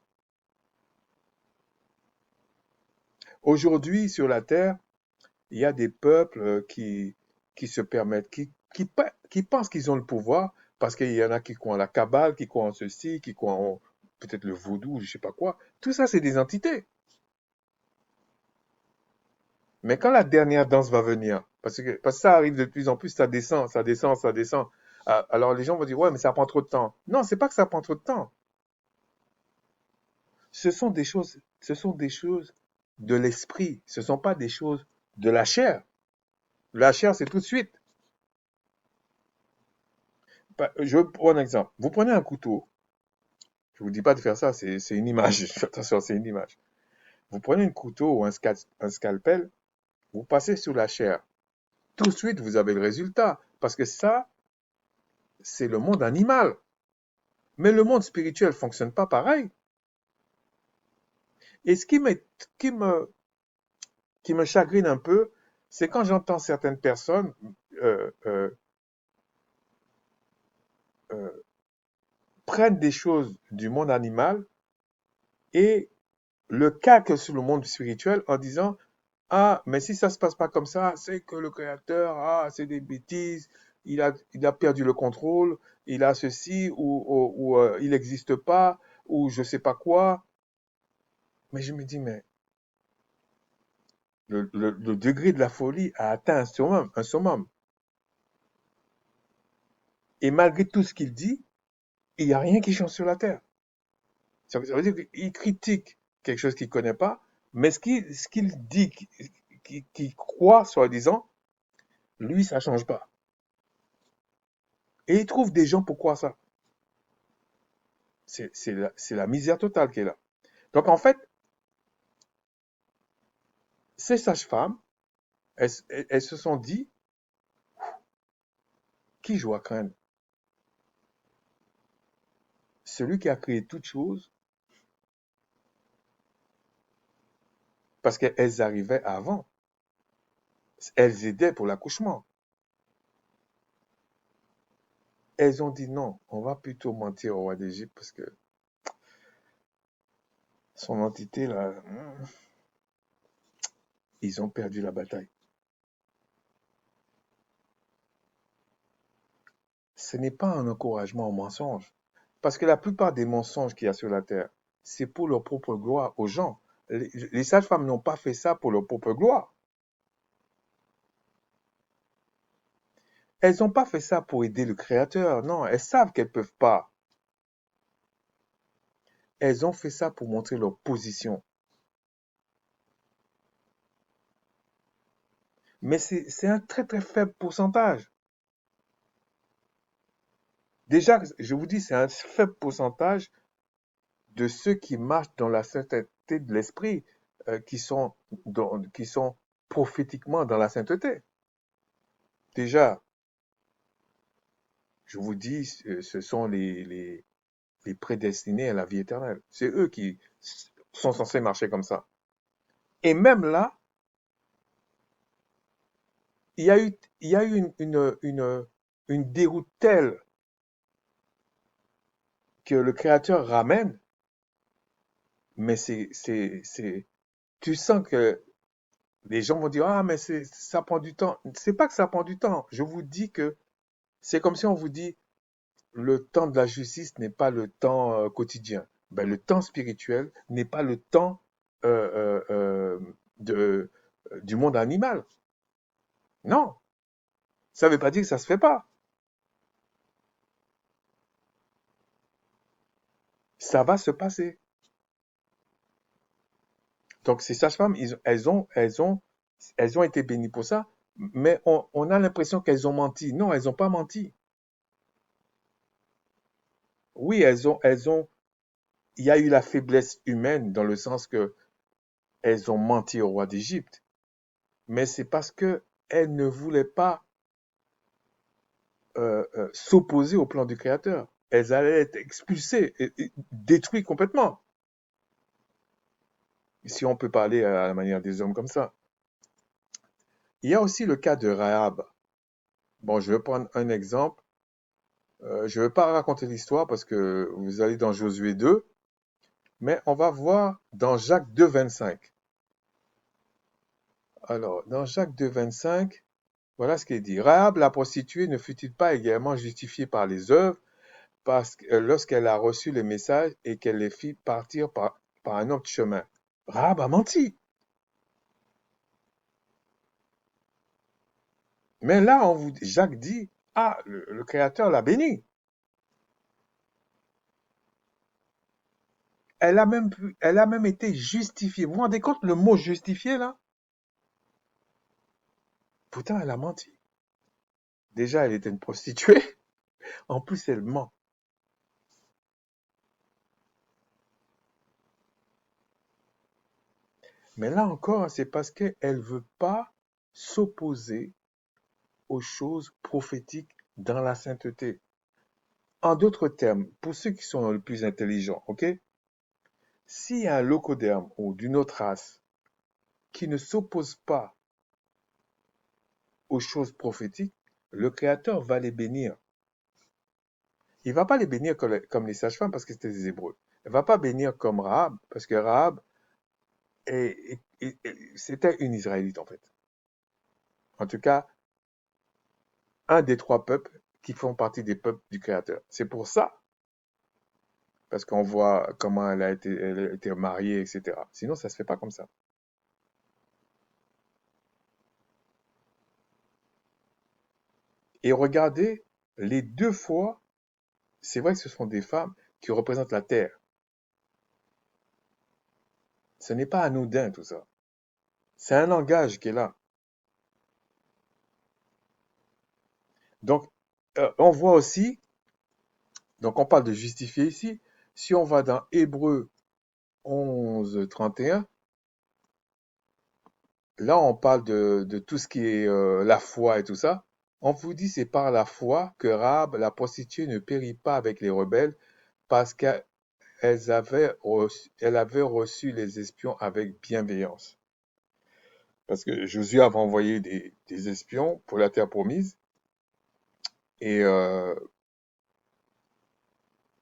Aujourd'hui, sur la terre, il y a des peuples qui se permettent, qui pensent qu'ils ont le pouvoir, parce qu'il y en a qui croient en la Kabbale, qui croient en ceci, qui croient en peut-être le vaudou, je ne sais pas quoi. Tout ça, c'est des entités. Mais quand la dernière danse va venir, parce que ça arrive de plus en plus, ça descend, ça descend, ça descend. Alors les gens vont dire, ouais, mais ça prend trop de temps. Non, c'est pas que ça prend trop de temps. Ce sont des choses de l'esprit. Ce ne sont pas des choses de la chair. La chair, c'est tout de suite. Je prends un exemple. Vous prenez un couteau. Je ne vous dis pas de faire ça, c'est une image. Attention, c'est une image. Vous prenez un couteau ou un scalpel, vous passez sur la chair. Tout de suite, vous avez le résultat. Parce que ça, c'est le monde animal. Mais le monde spirituel ne fonctionne pas pareil. Et ce qui me chagrine un peu, c'est quand j'entends certaines personnes euh, prennent des choses du monde animal et le calquent sur le monde spirituel en disant ah, mais si ça se passe pas comme ça, c'est que le créateur, ah, c'est des bêtises, il a perdu le contrôle, il a ceci, ou il n'existe pas, ou je sais pas quoi. Mais je me dis, mais le degré de la folie a atteint un summum. Et malgré tout ce qu'il dit, il n'y a rien qui change sur la terre. Ça veut dire qu'il critique quelque chose qu'il ne connaît pas, mais ce qu'il dit, qu'il croit, soi-disant, lui, ça ne change pas. Et il trouve des gens pour croire ça. C'est la misère totale qui est là. Donc en fait, ces sages-femmes, elles se sont dit, qui je dois craindre? Celui qui a créé toutes choses, parce qu'elles arrivaient avant. Elles aidaient pour l'accouchement. Elles ont dit non, on va plutôt mentir au roi d'Égypte parce que son entité, là, ils ont perdu la bataille. Ce n'est pas un encouragement au mensonge. Parce que la plupart des mensonges qu'il y a sur la terre, c'est pour leur propre gloire aux gens. Les sages-femmes n'ont pas fait ça pour leur propre gloire. Elles n'ont pas fait ça pour aider le Créateur. Non, elles savent qu'elles ne peuvent pas. Elles ont fait ça pour montrer leur position. Mais c'est un très très faible pourcentage. Déjà, je vous dis, c'est un faible pourcentage de ceux qui marchent dans la sainteté de l'esprit, qui sont prophétiquement dans la sainteté. Déjà, je vous dis, ce sont les prédestinés à la vie éternelle. C'est eux qui sont censés marcher comme ça. Et même là, il y a eu une déroute telle que le Créateur ramène, mais tu sens que les gens vont dire, ah, mais ça prend du temps. C'est pas que ça prend du temps. Je vous dis que c'est comme si on vous dit, le temps de la justice n'est pas le temps quotidien. Ben, le temps spirituel n'est pas le temps du monde animal. Non, ça ne veut pas dire que ça se fait pas. Ça va se passer. Donc ces sages-femmes, elles ont été bénies pour ça, mais on a l'impression qu'elles ont menti. Non, elles n'ont pas menti. Oui, il y a eu la faiblesse humaine dans le sens que elles ont menti au roi d'Égypte, mais c'est parce que elles ne voulaient pas s'opposer au plan du Créateur. Elles allaient être expulsées, et détruites complètement, si on peut parler à la manière des hommes comme ça. Il y a aussi le cas de Rahab. Bon, je vais prendre un exemple. Je ne vais pas raconter l'histoire parce que vous allez dans Josué 2, mais on va voir dans Jacques 2, 25. Alors, dans Jacques 2, 25, voilà ce qu'il dit. Rahab, la prostituée, ne fut-il pas également justifiée par les œuvres parce que lorsqu'elle a reçu le message et qu'elle les fit partir par un autre chemin? Rahab a menti. Mais là, Jacques dit, ah, le Créateur l'a bénie. Elle a même été justifiée. Vous vous rendez compte le mot justifié là? Pourtant, elle a menti. Déjà, elle était une prostituée. En plus, elle ment. Mais là encore, c'est parce qu'elle ne veut pas s'opposer aux choses prophétiques dans la sainteté. En d'autres termes, pour ceux qui sont le plus intelligents, ok? S'il y a un locoderme ou d'une autre race qui ne s'oppose pas aux choses prophétiques, le Créateur va les bénir. Il ne va pas les bénir comme les sages-femmes parce que c'était des Hébreux. Il ne va pas bénir comme Rahab parce que Rahab c'était une Israélite en fait. En tout cas, un des trois peuples qui font partie des peuples du Créateur. C'est pour ça, parce qu'on voit comment elle a été mariée, etc. Sinon, ça ne se fait pas comme ça. Et regardez, les deux fois, c'est vrai que ce sont des femmes qui représentent la terre. Ce n'est pas anodin tout ça. C'est un langage qui est là. Donc, on voit aussi, donc on parle de justifier ici, si on va dans Hébreux 11, 31, là on parle de tout ce qui est la foi et tout ça. On vous dit c'est par la foi que Rahab, la prostituée, ne périt pas avec les rebelles parce qu'elle elle avait reçu les espions avec bienveillance. Parce que Josué avait envoyé des espions pour la terre promise et, euh,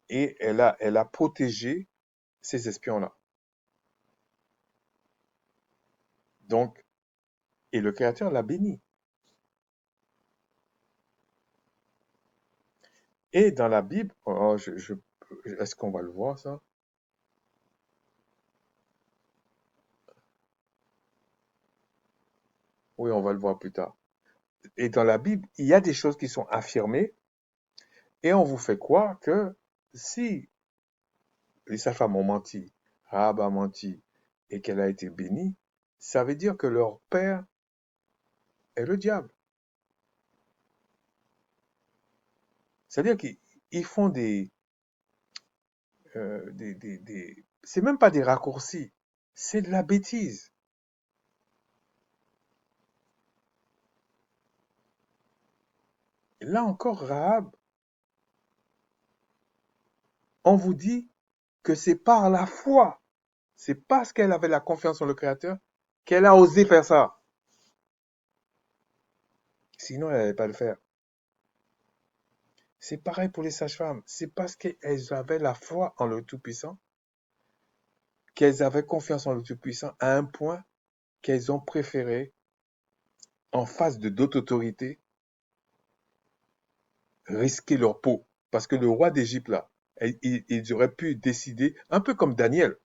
et elle a protégé ces espions-là. Donc, et le Créateur l'a béni. Et dans la Bible, est-ce qu'on va le voir ça? Oui, on va le voir plus tard. Et dans la Bible, il y a des choses qui sont affirmées et on vous fait croire que si les sages-femmes ont menti, Rahab a menti et qu'elle a été bénie, ça veut dire que leur père est le diable. C'est-à-dire qu'ils font c'est même pas des raccourcis, c'est de la bêtise. Là encore, Rahab, on vous dit que c'est par la foi, c'est parce qu'elle avait la confiance en le Créateur qu'elle a osé faire ça. Sinon, elle n'allait pas le faire. C'est pareil pour les sages-femmes. C'est parce qu'elles avaient la foi en le Tout-Puissant, qu'elles avaient confiance en le Tout-Puissant à un point qu'elles ont préféré, en face de d'autres autorités, risquer leur peau. Parce que le roi d'Égypte, là, ils auraient pu décider, un peu comme Daniel,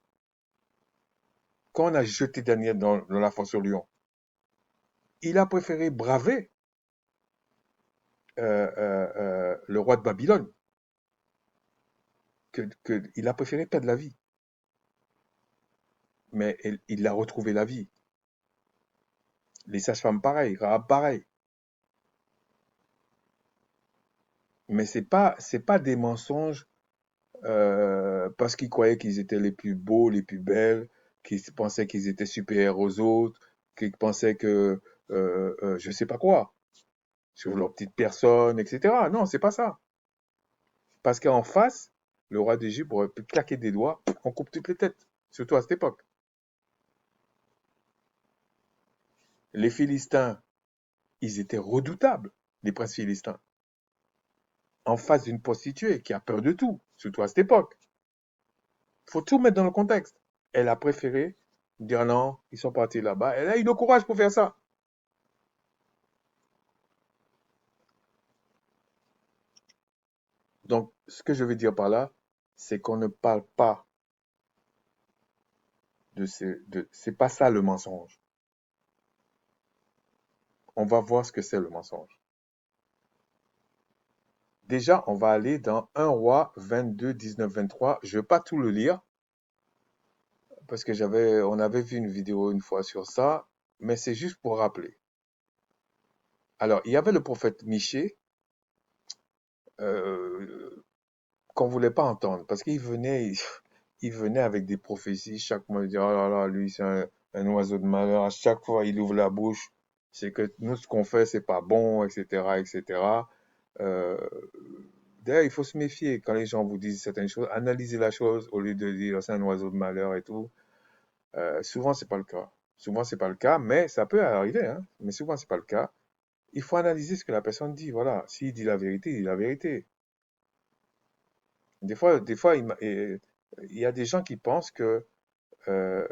quand on a jeté Daniel dans la fosse au lion, il a préféré braver le roi de Babylone, il a préféré perdre la vie. Mais il a retrouvé la vie. Les sages-femmes, pareil, Rahab, pareil. Mais c'est pas des mensonges parce qu'ils croyaient qu'ils étaient les plus beaux, les plus belles, qu'ils pensaient qu'ils étaient supérieurs aux autres, qu'ils pensaient que je sais pas quoi, sur leur petite personne, etc. Non, c'est pas ça. Parce qu'en face, le roi d'Égypte aurait pu claquer des doigts, on coupe toutes les têtes, surtout à cette époque. Les Philistins, ils étaient redoutables, les princes philistins, en face d'une prostituée qui a peur de tout, surtout à cette époque. Il faut tout mettre dans le contexte. Elle a préféré dire non, ils sont partis là-bas. Elle a eu le courage pour faire ça. Donc, ce que je veux dire par là, c'est qu'on ne parle pas c'est pas ça le mensonge. On va voir ce que c'est le mensonge. Déjà, on va aller dans 1 roi 22, 19, 23. Je ne vais pas tout le lire parce que on avait vu une vidéo une fois sur ça, mais c'est juste pour rappeler. Alors, il y avait le prophète Michée euh, qu'on ne voulait pas entendre parce qu'il venait, il venait avec des prophéties. Chaque mois, il dit, oh là là, lui, c'est un oiseau de malheur. À chaque fois, il ouvre la bouche. C'est que nous, ce qu'on fait, c'est pas bon, etc., etc. Euh, D'ailleurs, il faut se méfier quand les gens vous disent certaines choses. Analysez la chose au lieu de dire c'est un oiseau de malheur et tout. Souvent, c'est pas le cas. Souvent, c'est pas le cas, mais ça peut arriver, hein. Mais souvent, c'est pas le cas. Il faut analyser ce que la personne dit. Voilà. S'il dit la vérité, il dit la vérité. Des fois, il y a des gens qui pensent que euh,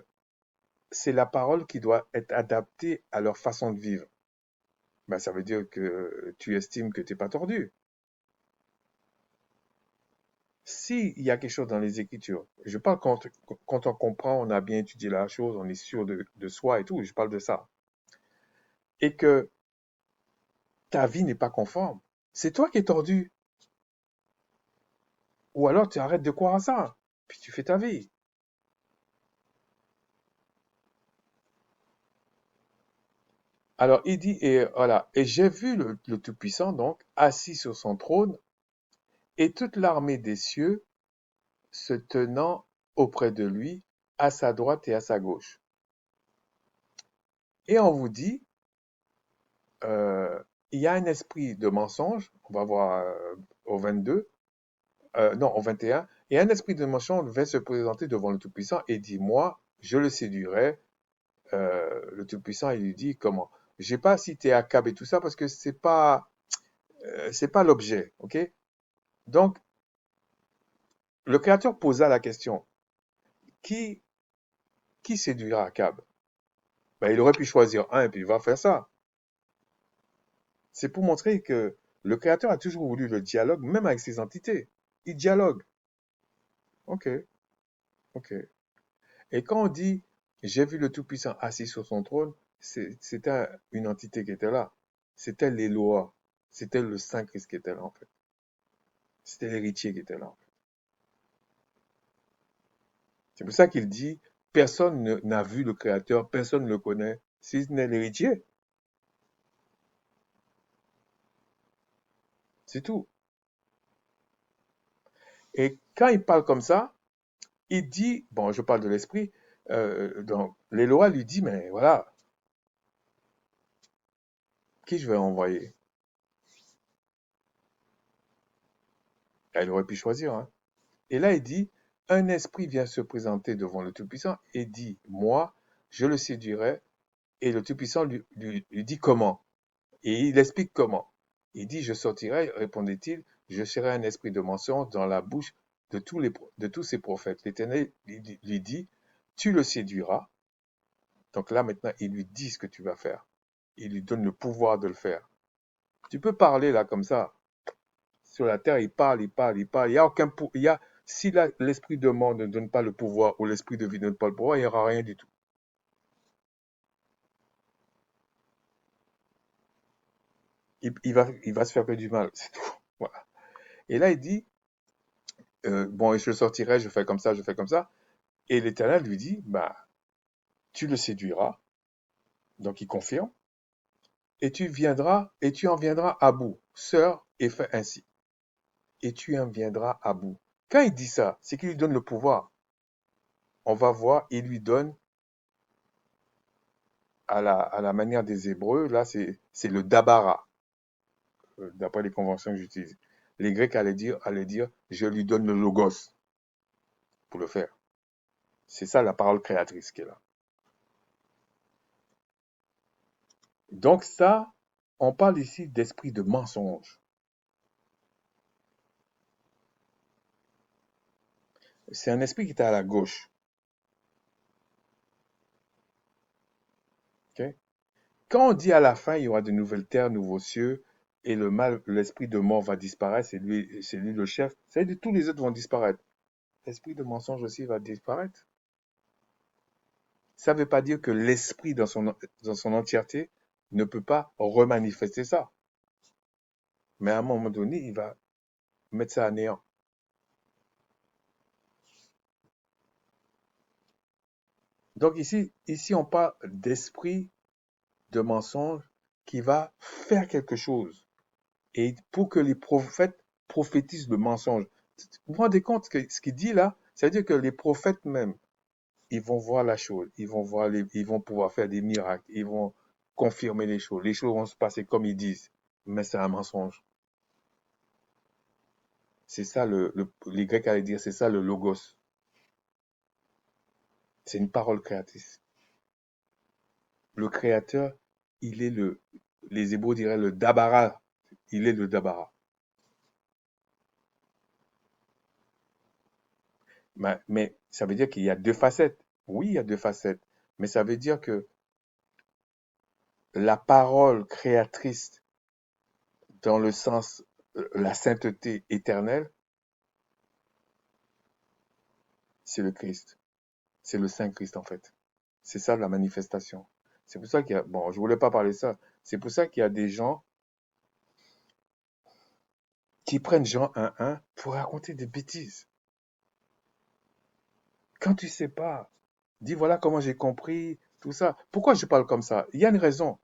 c'est la parole qui doit être adaptée à leur façon de vivre. Ben, ça veut dire que tu estimes que tu n'es pas tordu. S'il y a quelque chose dans les Écritures, je parle quand on comprend, on a bien étudié la chose, on est sûr de soi et tout, je parle de ça, et que ta vie n'est pas conforme, c'est toi qui es tordu. Ou alors tu arrêtes de croire à ça, puis tu fais ta vie. Alors il dit, et voilà, et j'ai vu le Tout-Puissant, donc, assis sur son trône, et toute l'armée des cieux se tenant auprès de lui, à sa droite et à sa gauche. Et on vous dit, euh, il y a un esprit de mensonge, on va voir au 22, non, au 21, et un esprit de mensonge va se présenter devant le Tout-Puissant et dit, moi, je le séduirai. Le Tout-Puissant, il lui dit, comment? J'ai pas cité Akab et tout ça parce que c'est pas l'objet, ok? Donc, le Créateur posa la question, qui, qui séduira Akab? Ben, il aurait pu choisir un et puis il va faire ça. C'est pour montrer que le Créateur a toujours voulu le dialogue, même avec ses entités. Il dialogue. Ok, ok. Et quand on dit j'ai vu le Tout-Puissant assis sur son trône, c'était une entité qui était là. c'était l'Éloi. C'était le Saint-Christ qui était là, en fait. C'était l'héritier qui était là, en fait. C'est pour ça qu'il dit, personne n'a vu le Créateur, personne ne le connaît, si ce n'est l'héritier. C'est tout. Et quand il parle comme ça, il dit, bon, je parle de l'esprit, donc l'Éloi lui dit, mais voilà, qui je vais envoyer? Elle aurait pu choisir, hein. Et là, il dit, un esprit vient se présenter devant le Tout-Puissant et dit, moi, je le séduirai. Et le Tout-Puissant lui dit comment. Et il explique comment. Il dit, je sortirai, répondait-il, je serai un esprit de mensonge dans la bouche de tous ces prophètes. L'Éternel lui dit, tu le séduiras. Donc là, maintenant, il lui dit ce que tu vas faire. Il lui donne le pouvoir de le faire. Tu peux parler là comme ça. Sur la terre, il parle, il parle, il parle. Il y a aucun si l'esprit de mort ne donne pas le pouvoir ou l'esprit de vie ne donne pas le pouvoir, il n'y aura rien du tout. Il va se faire que du mal, c'est tout. Voilà. Et là, il dit, bon, je sortirai, je fais comme ça, je fais comme ça. Et l'Éternel lui dit, bah, tu le séduiras. Donc, il confirme. Et tu en viendras à bout. Sœur, et fais ainsi. Et tu en viendras à bout. Quand il dit ça, c'est qu'il lui donne le pouvoir. On va voir, il lui donne à la manière des Hébreux, là, c'est le dabara, d'après les conventions que j'utilise. Les Grecs allaient dire, je lui donne le logos pour le faire. C'est ça la parole créatrice qui est là. Donc ça, on parle ici d'esprit de mensonge. C'est un esprit qui est à la gauche. Okay? Quand on dit à la fin, il y aura de nouvelles terres, nouveaux cieux, et l'esprit de mort va disparaître, c'est lui le chef, ça veut dire que tous les autres vont disparaître. L'esprit de mensonge aussi va disparaître. Ça ne veut pas dire que l'esprit dans son entièreté ne peut pas remanifester ça. Mais à un moment donné, il va mettre ça à néant. Donc ici on parle d'esprit de mensonge qui va faire quelque chose. Et pour que les prophètes prophétisent le mensonge. Vous vous rendez compte que ce qu'il dit là, c'est-à-dire que les prophètes même, ils vont voir la chose, ils vont pouvoir faire des miracles, ils vont confirmer les choses vont se passer comme ils disent, mais c'est un mensonge. C'est ça les Grecs allaient dire, c'est ça le logos. C'est une parole créatrice. Le créateur, il est les Hébreux diraient le dabara. Il est le dabara. Mais ça veut dire qu'il y a deux facettes. Oui, il y a deux facettes. Mais ça veut dire que la parole créatrice, dans le sens, la sainteté éternelle, c'est le Christ. C'est le Saint-Christ, en fait. C'est ça la manifestation. C'est pour ça qu'il y a, bon, je voulais pas parler de ça. C'est pour ça qu'il y a des gens qui prennent Jean 1:1 pour raconter des bêtises. Quand tu sais pas, dis voilà comment j'ai compris tout ça. Pourquoi je parle comme ça? Il y a une raison.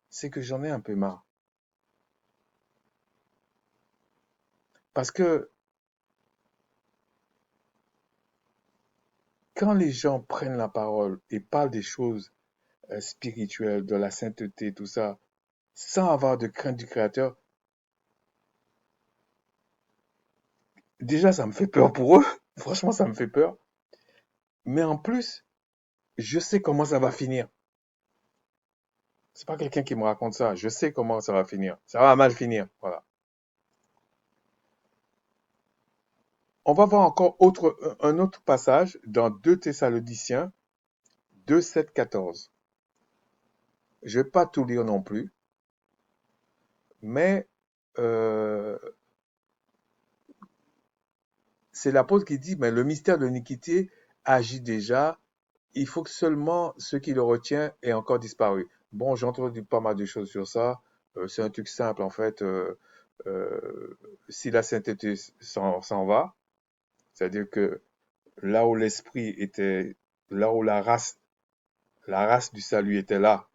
C'est que j'en ai un peu marre. Parce que quand les gens prennent la parole et parlent des choses spirituelles, de la sainteté, tout ça, sans avoir de crainte du Créateur, déjà ça me fait peur pour eux. Franchement, ça me fait peur. Mais en plus, je sais comment ça va finir. C'est pas quelqu'un qui me raconte ça. Je sais comment ça va finir. Ça va mal finir. Voilà. On va voir encore un autre passage dans 2 Thessaloniciens 2, 7, 14. Je ne vais pas tout lire non plus, mais euh, c'est l'apôtre qui dit, mais le mystère de l'iniquité agit déjà, il faut que seulement ce qui le retient ait encore disparu. Bon, j'ai entendu pas mal de choses sur ça. C'est un truc simple, en fait. Si la sainteté s'en va, c'est-à-dire que là où l'esprit était, là où la race du salut était là,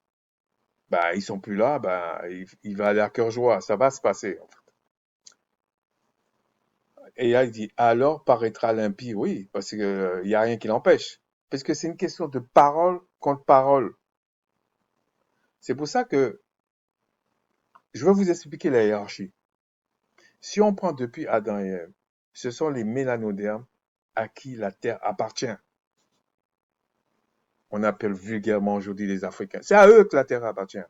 bah, ils sont plus là, bah, il va aller à cœur joie. Ça va se passer, en fait. Et là, il dit, alors paraîtra l'impie, oui, parce que, il y a rien qui l'empêche. Parce que c'est une question de parole contre parole. C'est pour ça que je vais vous expliquer la hiérarchie. Si on prend depuis Adam et Ève, ce sont les mélanodermes à qui la terre appartient. On appelle vulgairement aujourd'hui les Africains. C'est à eux que la terre appartient.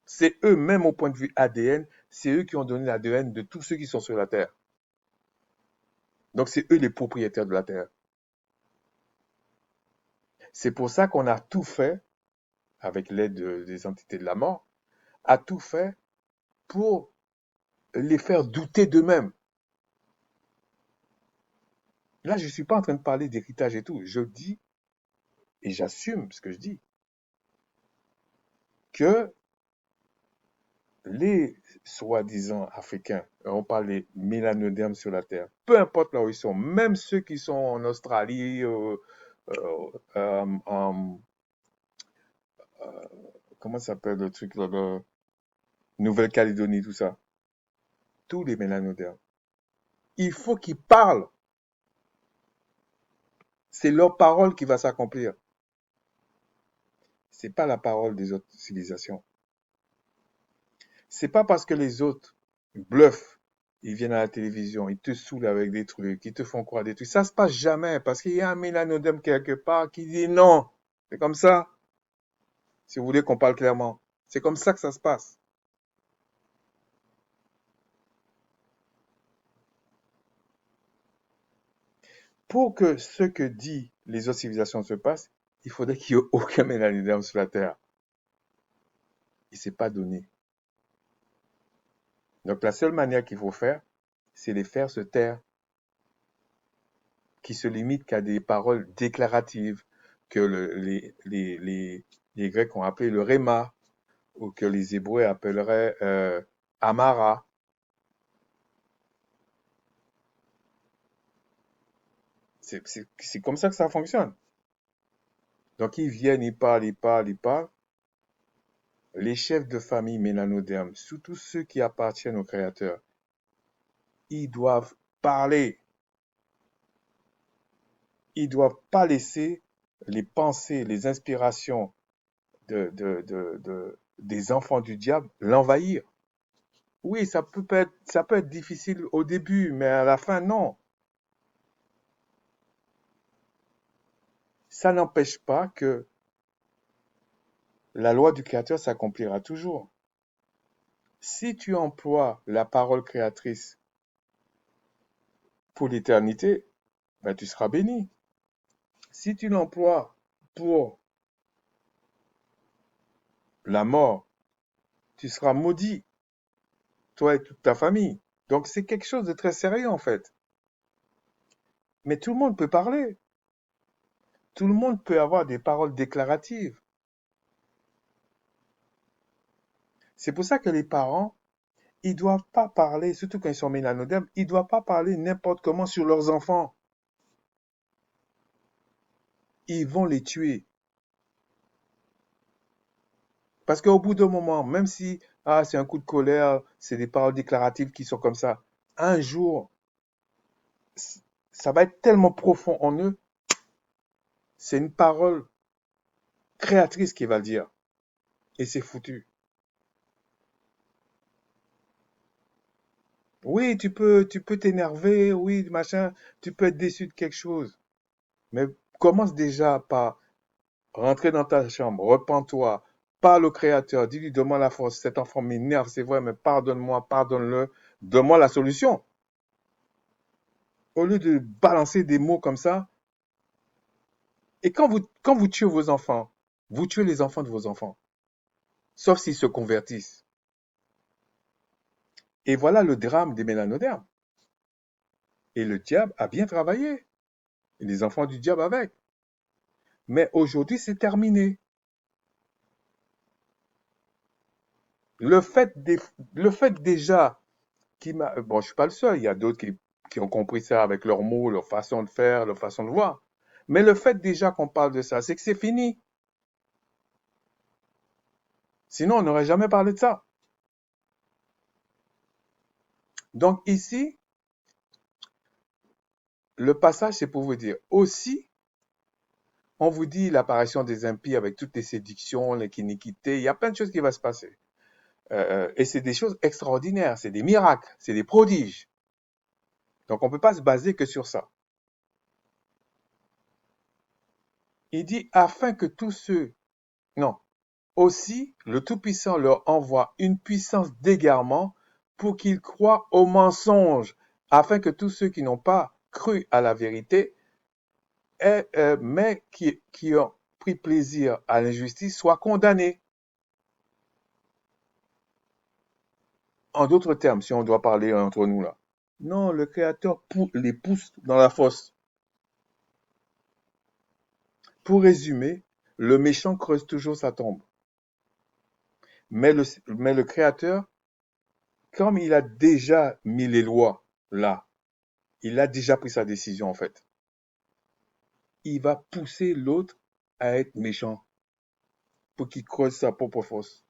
C'est eux, même au point de vue ADN, c'est eux qui ont donné l'ADN de tous ceux qui sont sur la terre. Donc c'est eux les propriétaires de la terre. C'est pour ça qu'on a tout fait, avec l'aide des entités de la mort, a tout fait pour les faire douter d'eux-mêmes. Là, je ne suis pas en train de parler d'héritage et tout. Je dis, et j'assume ce que je dis, que les soi-disant africains, on parle des mélanodermes sur la Terre, peu importe là où ils sont, même ceux qui sont en Australie, en, comment ça s'appelle le truc là, Nouvelle-Calédonie, tout ça, tous les mélanodermes, il faut qu'ils parlent. C'est leur parole qui va s'accomplir. C'est pas la parole des autres civilisations. C'est pas parce que les autres bluffent, ils viennent à la télévision, ils te saoulent avec des trucs, ils te font croire des trucs. Ça se passe jamais parce qu'il y a un mélanodème quelque part qui dit non. C'est comme ça. Si vous voulez qu'on parle clairement. C'est comme ça que ça se passe. Pour que ce que dit les autres civilisations se passe, il faudrait qu'il n'y ait aucun mélanodème sur la Terre. Et c'est pas donné. Donc la seule manière qu'il faut faire, c'est les faire se taire, qui se limitent qu'à des paroles déclaratives que les Grecs ont appelé le réma, ou que les Hébreux appelleraient amara. C'est comme ça que ça fonctionne. Donc ils viennent, ils parlent, ils parlent, ils parlent. Les chefs de famille mélanodermes, surtout ceux qui appartiennent au Créateur, ils doivent parler. Ils doivent pas laisser les pensées, les inspirations des enfants du diable l'envahir. Oui, ça peut être difficile au début, mais à la fin, non. Ça n'empêche pas que la loi du Créateur s'accomplira toujours. Si tu emploies la parole créatrice pour l'éternité, ben, tu seras béni. Si tu l'emploies pour la mort, tu seras maudit, toi et toute ta famille. Donc c'est quelque chose de très sérieux en fait. Mais tout le monde peut parler. Tout le monde peut avoir des paroles déclaratives. C'est pour ça que les parents, ils doivent pas parler, surtout quand ils sont mélanodermes, ils doivent pas parler n'importe comment sur leurs enfants. Ils vont les tuer. Parce qu'au bout d'un moment, même si c'est un coup de colère, c'est des paroles déclaratives qui sont comme ça, un jour, ça va être tellement profond en eux, c'est une parole créatrice qui va le dire. Et c'est foutu. Oui, tu peux t'énerver, oui, machin, tu peux être déçu de quelque chose. Mais commence déjà par rentrer dans ta chambre, repens-toi, parle au Créateur, dis-lui, donne-moi la force, cet enfant m'énerve, c'est vrai, mais pardonne-moi, pardonne-le, donne-moi la solution. Au lieu de balancer des mots comme ça, et quand vous tuez vos enfants, vous tuez les enfants de vos enfants, sauf s'ils se convertissent. Et voilà le drame des mélanodermes. Et le diable a bien travaillé, et les enfants du diable avec. Mais aujourd'hui, c'est terminé. Le fait, le fait déjà qui m'a... Bon, je suis pas le seul, il y a d'autres qui ont compris ça avec leurs mots, leur façon de faire, leur façon de voir. Mais le fait déjà qu'on parle de ça, c'est que c'est fini. Sinon, on n'aurait jamais parlé de ça. Donc ici, le passage, c'est pour vous dire aussi, on vous dit l'apparition des impies avec toutes les séductions, les iniquités, il y a plein de choses qui vont se passer. Et c'est des choses extraordinaires, c'est des miracles, c'est des prodiges. Donc on ne peut pas se baser que sur ça. Il dit, afin que tous ceux... Non. Aussi, le Tout-Puissant leur envoie une puissance d'égarement pour qu'ils croient au mensonge, afin que tous ceux qui n'ont pas cru à la vérité, mais qui ont pris plaisir à l'injustice, soient condamnés. En d'autres termes, si on doit parler entre nous là. Non, le Créateur les pousse dans la fosse. Pour résumer, le méchant creuse toujours sa tombe. Mais le Créateur, comme il a déjà mis les lois là, il a déjà pris sa décision en fait. Il va pousser l'autre à être méchant pour qu'il creuse sa propre fosse.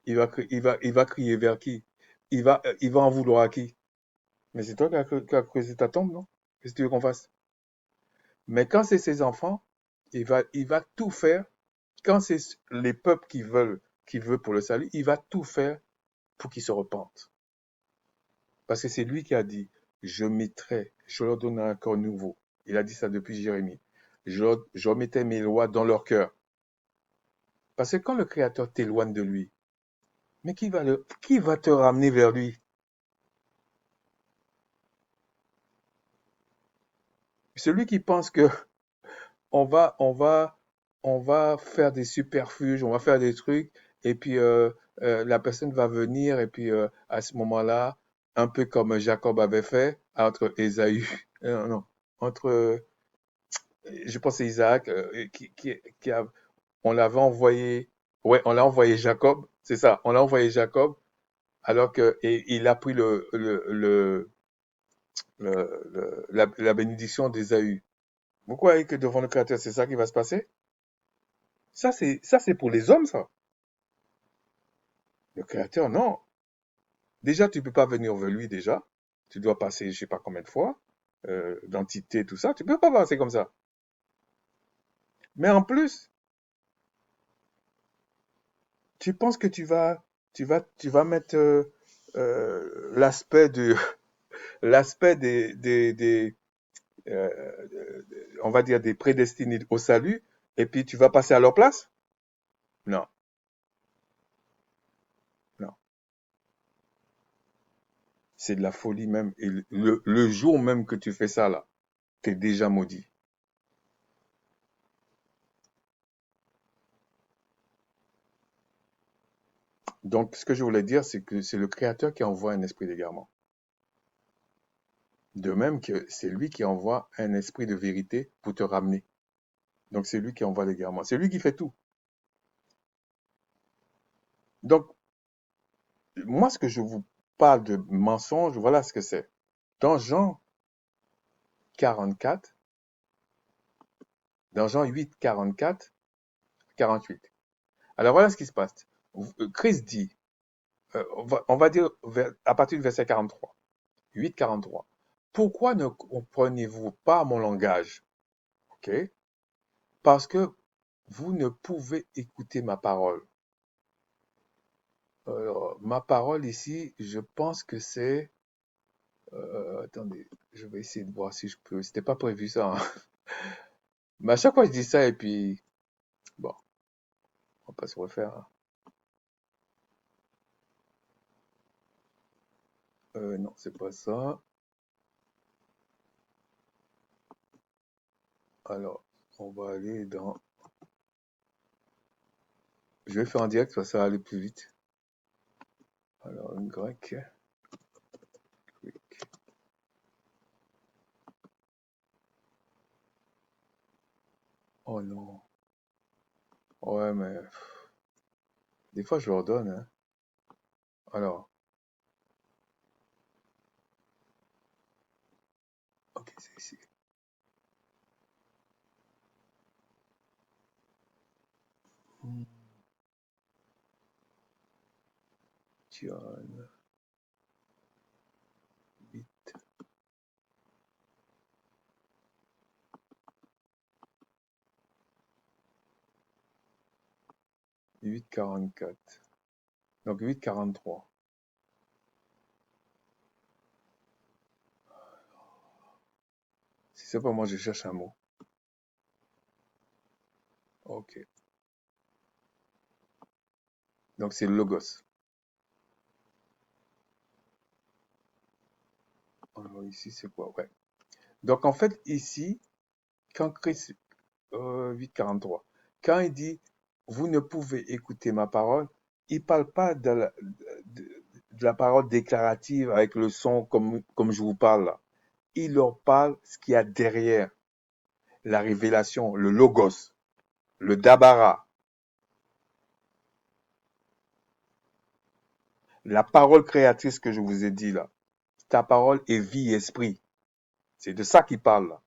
Il va crier vers qui? Il va en vouloir à qui? Mais c'est toi qui as creusé ta tombe, non? Qu'est-ce que tu veux qu'on fasse? Mais quand c'est ses enfants, il va tout faire. Quand c'est les peuples qui veulent pour le salut, il va tout faire pour qu'ils se repentent. Parce que c'est lui qui a dit, je leur donnerai un corps nouveau. Il a dit ça depuis Jérémie. Je remettais mes lois dans leur cœur. Parce que quand le Créateur t'éloigne de lui, mais qui va te ramener vers lui? Celui qui pense que on va, on va, on va faire des superfuges, on va faire des trucs, et puis la personne va venir, et puis à ce moment-là, un peu comme Jacob avait fait entre Ésaü, non, entre, je pense c'est Isaac, on l'avait envoyé, ouais, on l'a envoyé Jacob, c'est ça, on l'a envoyé Jacob, alors que et il a pris la bénédiction d'Ésaü. Vous croyez que devant le Créateur, c'est ça qui va se passer? Ça, c'est pour les hommes, ça. Le Créateur, non. Déjà, tu peux pas venir vers lui, déjà. Tu dois passer, je sais pas combien de fois, d'entité, tout ça. Tu peux pas passer comme ça. Mais en plus, tu penses que tu vas mettre l'aspect l'aspect euh, on va dire des prédestinés au salut, et puis tu vas passer à leur place? Non, non. C'est de la folie même. Et le jour même que tu fais ça, là, t'es déjà maudit. Donc, ce que je voulais dire, c'est que c'est le Créateur qui envoie un esprit d'égarement. De même que c'est lui qui envoie un esprit de vérité pour te ramener. Donc, c'est lui qui envoie l'égarement. C'est lui qui fait tout. Donc, moi, ce que je vous parle de mensonge, voilà ce que c'est. Dans Jean 44, dans Jean 8, 44, 48. Alors, voilà ce qui se passe. Christ dit, on va dire à partir du verset 43, 8, 43. Pourquoi ne comprenez-vous pas mon langage? OK? Parce que vous ne pouvez écouter ma parole. Alors, ma parole ici, je pense que c'est... attendez, je vais essayer de voir si je peux. C'était pas prévu ça, hein. Mais à chaque fois, je dis ça et puis... Bon, on va pas se refaire, hein. Non, c'est pas ça. Alors, on va aller dans... Je vais faire en direct, parce que ça va aller plus vite. Alors, une grecque. Oh non. Ouais, mais... Des fois, je leur donne. Hein. Alors, ok, c'est ici. Hmm, John 8, 8,44. Donc 8,43. Si c'est pas moi, je cherche un mot. Ok. Donc c'est logos. Alors ici, c'est quoi? Ouais. Donc en fait, ici, quand Christ, 8,43, quand il dit, vous ne pouvez écouter ma parole, il parle pas de la parole déclarative avec le son comme je vous parle là. Il leur parle ce qu'il y a derrière, la révélation, le logos, le dabara, la parole créatrice que je vous ai dit là. Ta parole est vie et esprit. C'est de ça qu'il parle là.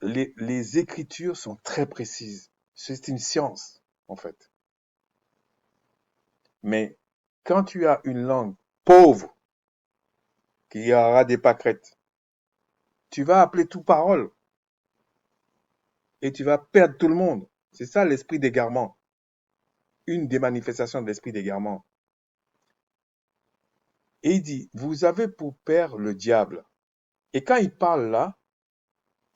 Les écritures sont très précises. C'est une science, en fait. Mais quand tu as une langue pauvre, qui aura des pâquerettes, tu vas appeler tout parole et tu vas perdre tout le monde. C'est ça l'esprit d'égarement. Une des manifestations de l'esprit d'égarement. Et il dit, vous avez pour père le diable. Et quand il parle là,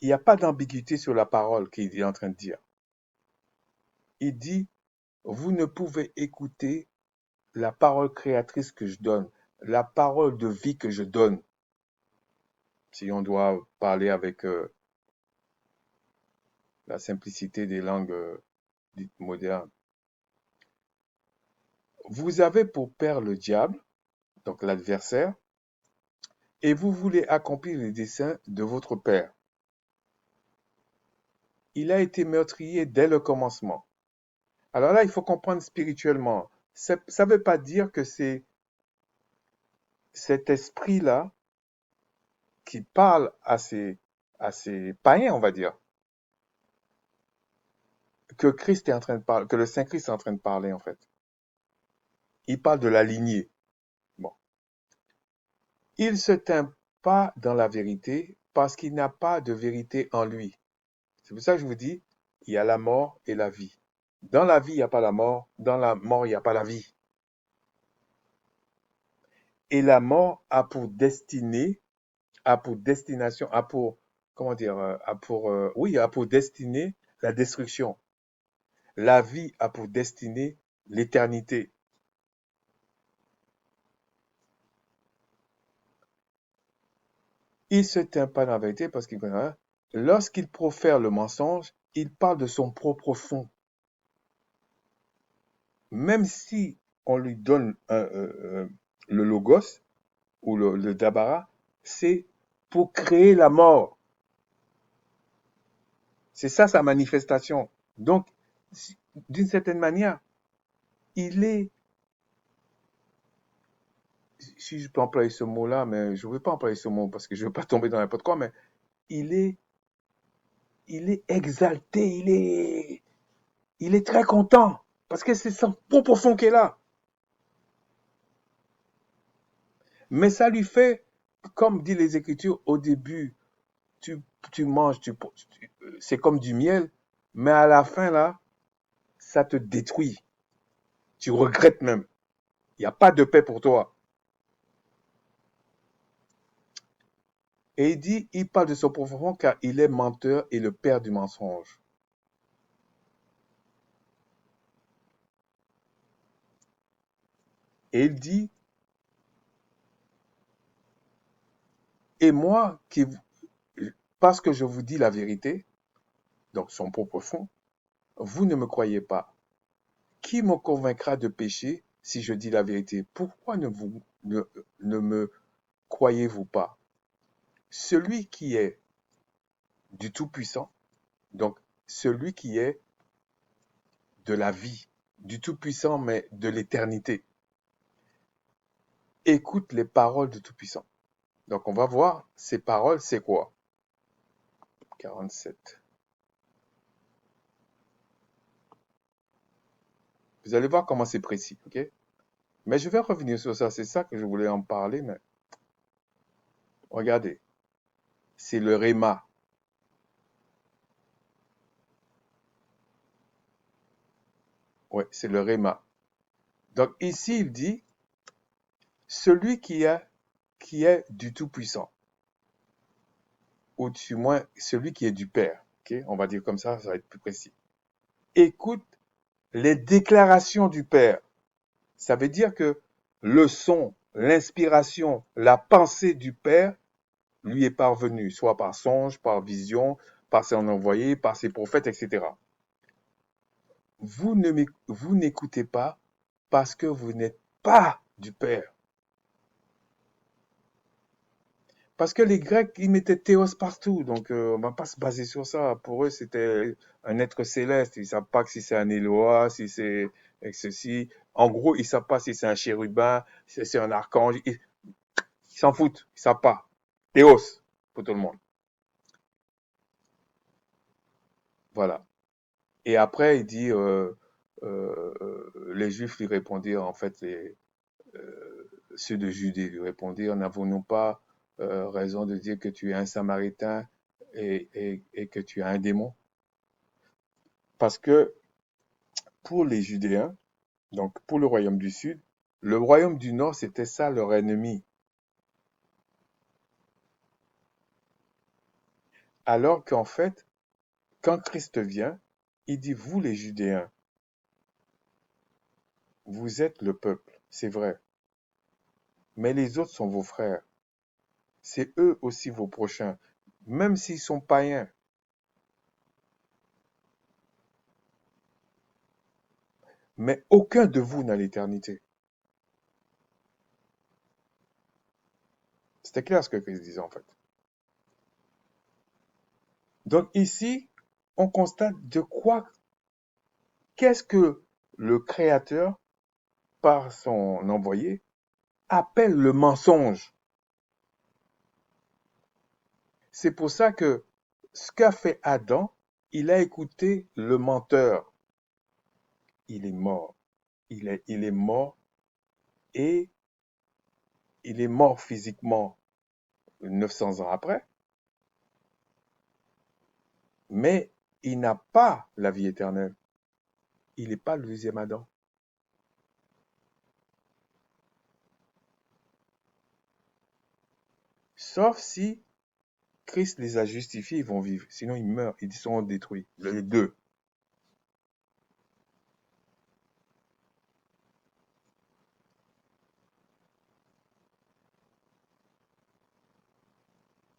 il n'y a pas d'ambiguïté sur la parole qu'il est en train de dire. Il dit, vous ne pouvez écouter la parole créatrice que je donne, la parole de vie que je donne, si on doit parler avec la simplicité des langues dites modernes. Vous avez pour père le diable, donc l'adversaire, et vous voulez accomplir les desseins de votre père. Il a été meurtrier dès le commencement. Alors là, il faut comprendre spirituellement. Ça ne veut pas dire que c'est cet esprit-là qui parle à ces païens, on va dire, que Christ est en train de parler, que le Saint-Christ est en train de parler, en fait. Il parle de la lignée. Bon. Il se tint pas dans la vérité parce qu'il n'a pas de vérité en lui. C'est pour ça que je vous dis, il y a la mort et la vie. Dans la vie, il n'y a pas la mort. Dans la mort, il n'y a pas la vie. Et la mort a pour destinée, a pour destination, a pour, comment dire, a pour, oui, a pour destinée la destruction. La vie a pour destinée l'éternité. Il se tient pas dans la vérité parce qu'il connaît rien. Lorsqu'il profère le mensonge, il parle de son propre fond. Même si on lui donne le logos ou le dabara, c'est pour créer la mort. C'est ça sa manifestation. Donc, d'une certaine manière, il est, si je peux employer ce mot-là, mais je ne veux pas employer ce mot parce que je ne veux pas tomber dans n'importe quoi, mais il est, il est exalté, il est très content parce que c'est son propre fond qui est là. Mais ça lui fait, comme dit les Écritures, au début, tu, tu manges, c'est comme du miel, mais à la fin, là, ça te détruit. Tu regrettes même. Il n'y a pas de paix pour toi. Et il dit, il parle de son profond car il est menteur et le père du mensonge. Et il dit, et moi, parce que je vous dis la vérité, donc son propre fond, vous ne me croyez pas. Qui me convaincra de pécher si je dis la vérité? Pourquoi ne me croyez-vous pas? Celui qui est du Tout-Puissant, donc celui qui est de la vie, du Tout-Puissant, mais de l'éternité. Écoute les paroles du Tout-Puissant. Donc, on va voir ces paroles, c'est quoi? 47. Vous allez voir comment c'est précis, ok? Mais je vais revenir sur ça, c'est ça que je voulais en parler, mais regardez, c'est le Réma. Ouais, c'est le Réma. Donc ici, il dit, celui qui est du Tout-Puissant, ou du moins celui qui est du Père, ok? On va dire comme ça va être plus précis. Écoute les déclarations du Père. Ça veut dire que le son, l'inspiration, la pensée du Père lui est parvenue, soit par songe, par vision, par son envoyé, par ses prophètes, etc. Vous n'écoutez pas parce que vous n'êtes pas du Père. Parce que les Grecs, ils mettaient théos partout, donc on va pas se baser sur ça. Pour eux, c'était un être céleste. Ils savent pas si c'est un Éloa, si c'est ceci. En gros, ils savent pas si c'est un chérubin, si c'est un archange. Ils s'en foutent, ils savent pas. Théos, pour tout le monde. Voilà. Et après, il dit, les Juifs lui répondirent, en fait, ceux de Judée lui répondirent, n'avons-nous pas raison de dire que tu es un Samaritain et que tu as un démon? Parce que pour les Judéens, donc pour le royaume du Sud, le royaume du Nord, c'était ça leur ennemi. Alors qu'en fait, quand Christ vient, il dit, vous les Judéens, vous êtes le peuple, c'est vrai, mais les autres sont vos frères. C'est eux aussi vos prochains, même s'ils sont païens. Mais aucun de vous n'a l'éternité. C'était clair ce que Christ disait en fait. Donc ici, on constate de quoi, qu'est-ce que le Créateur, par son envoyé, appelle le mensonge. C'est pour ça que ce qu'a fait Adam, il a écouté le menteur. Il est mort. Il est mort et il est mort physiquement 900 ans après, mais il n'a pas la vie éternelle. Il n'est pas le deuxième Adam. Sauf si Christ les a justifiés, ils vont vivre. Sinon, ils meurent, ils seront détruits. Les deux.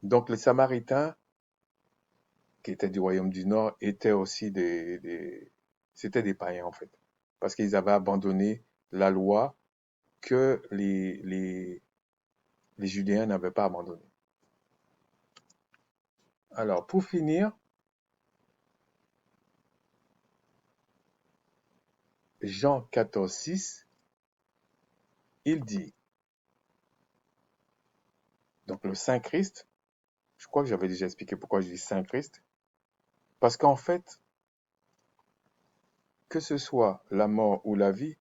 Donc, les Samaritains, qui étaient du royaume du Nord, étaient aussi c'était des païens, en fait. Parce qu'ils avaient abandonné la loi que les Judéens n'avaient pas abandonnée. Alors, pour finir, Jean 14, 6, il dit, donc le Saint Christ, je crois que j'avais déjà expliqué pourquoi je dis Saint Christ, parce qu'en fait, que ce soit la mort ou la vie,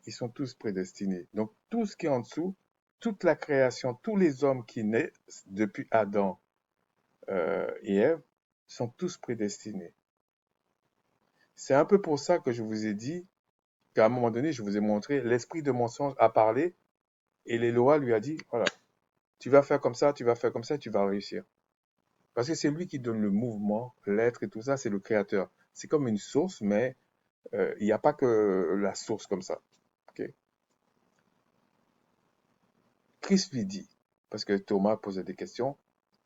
ils sont tous prédestinés. Donc tout ce qui est en dessous, toute la création, tous les hommes qui naissent depuis Adam et Ève, sont tous prédestinés. C'est un peu pour ça que je vous ai dit qu'à un moment donné, je vous ai montré, l'esprit de mensonge a parlé et l'Éloi lui a dit, voilà, tu vas faire comme ça, tu vas faire comme ça, tu vas réussir. Parce que c'est lui qui donne le mouvement, l'être et tout ça, c'est le créateur. C'est comme une source, mais il n'y a pas que la source comme ça. Okay? Christ lui dit, parce que Thomas posait des questions,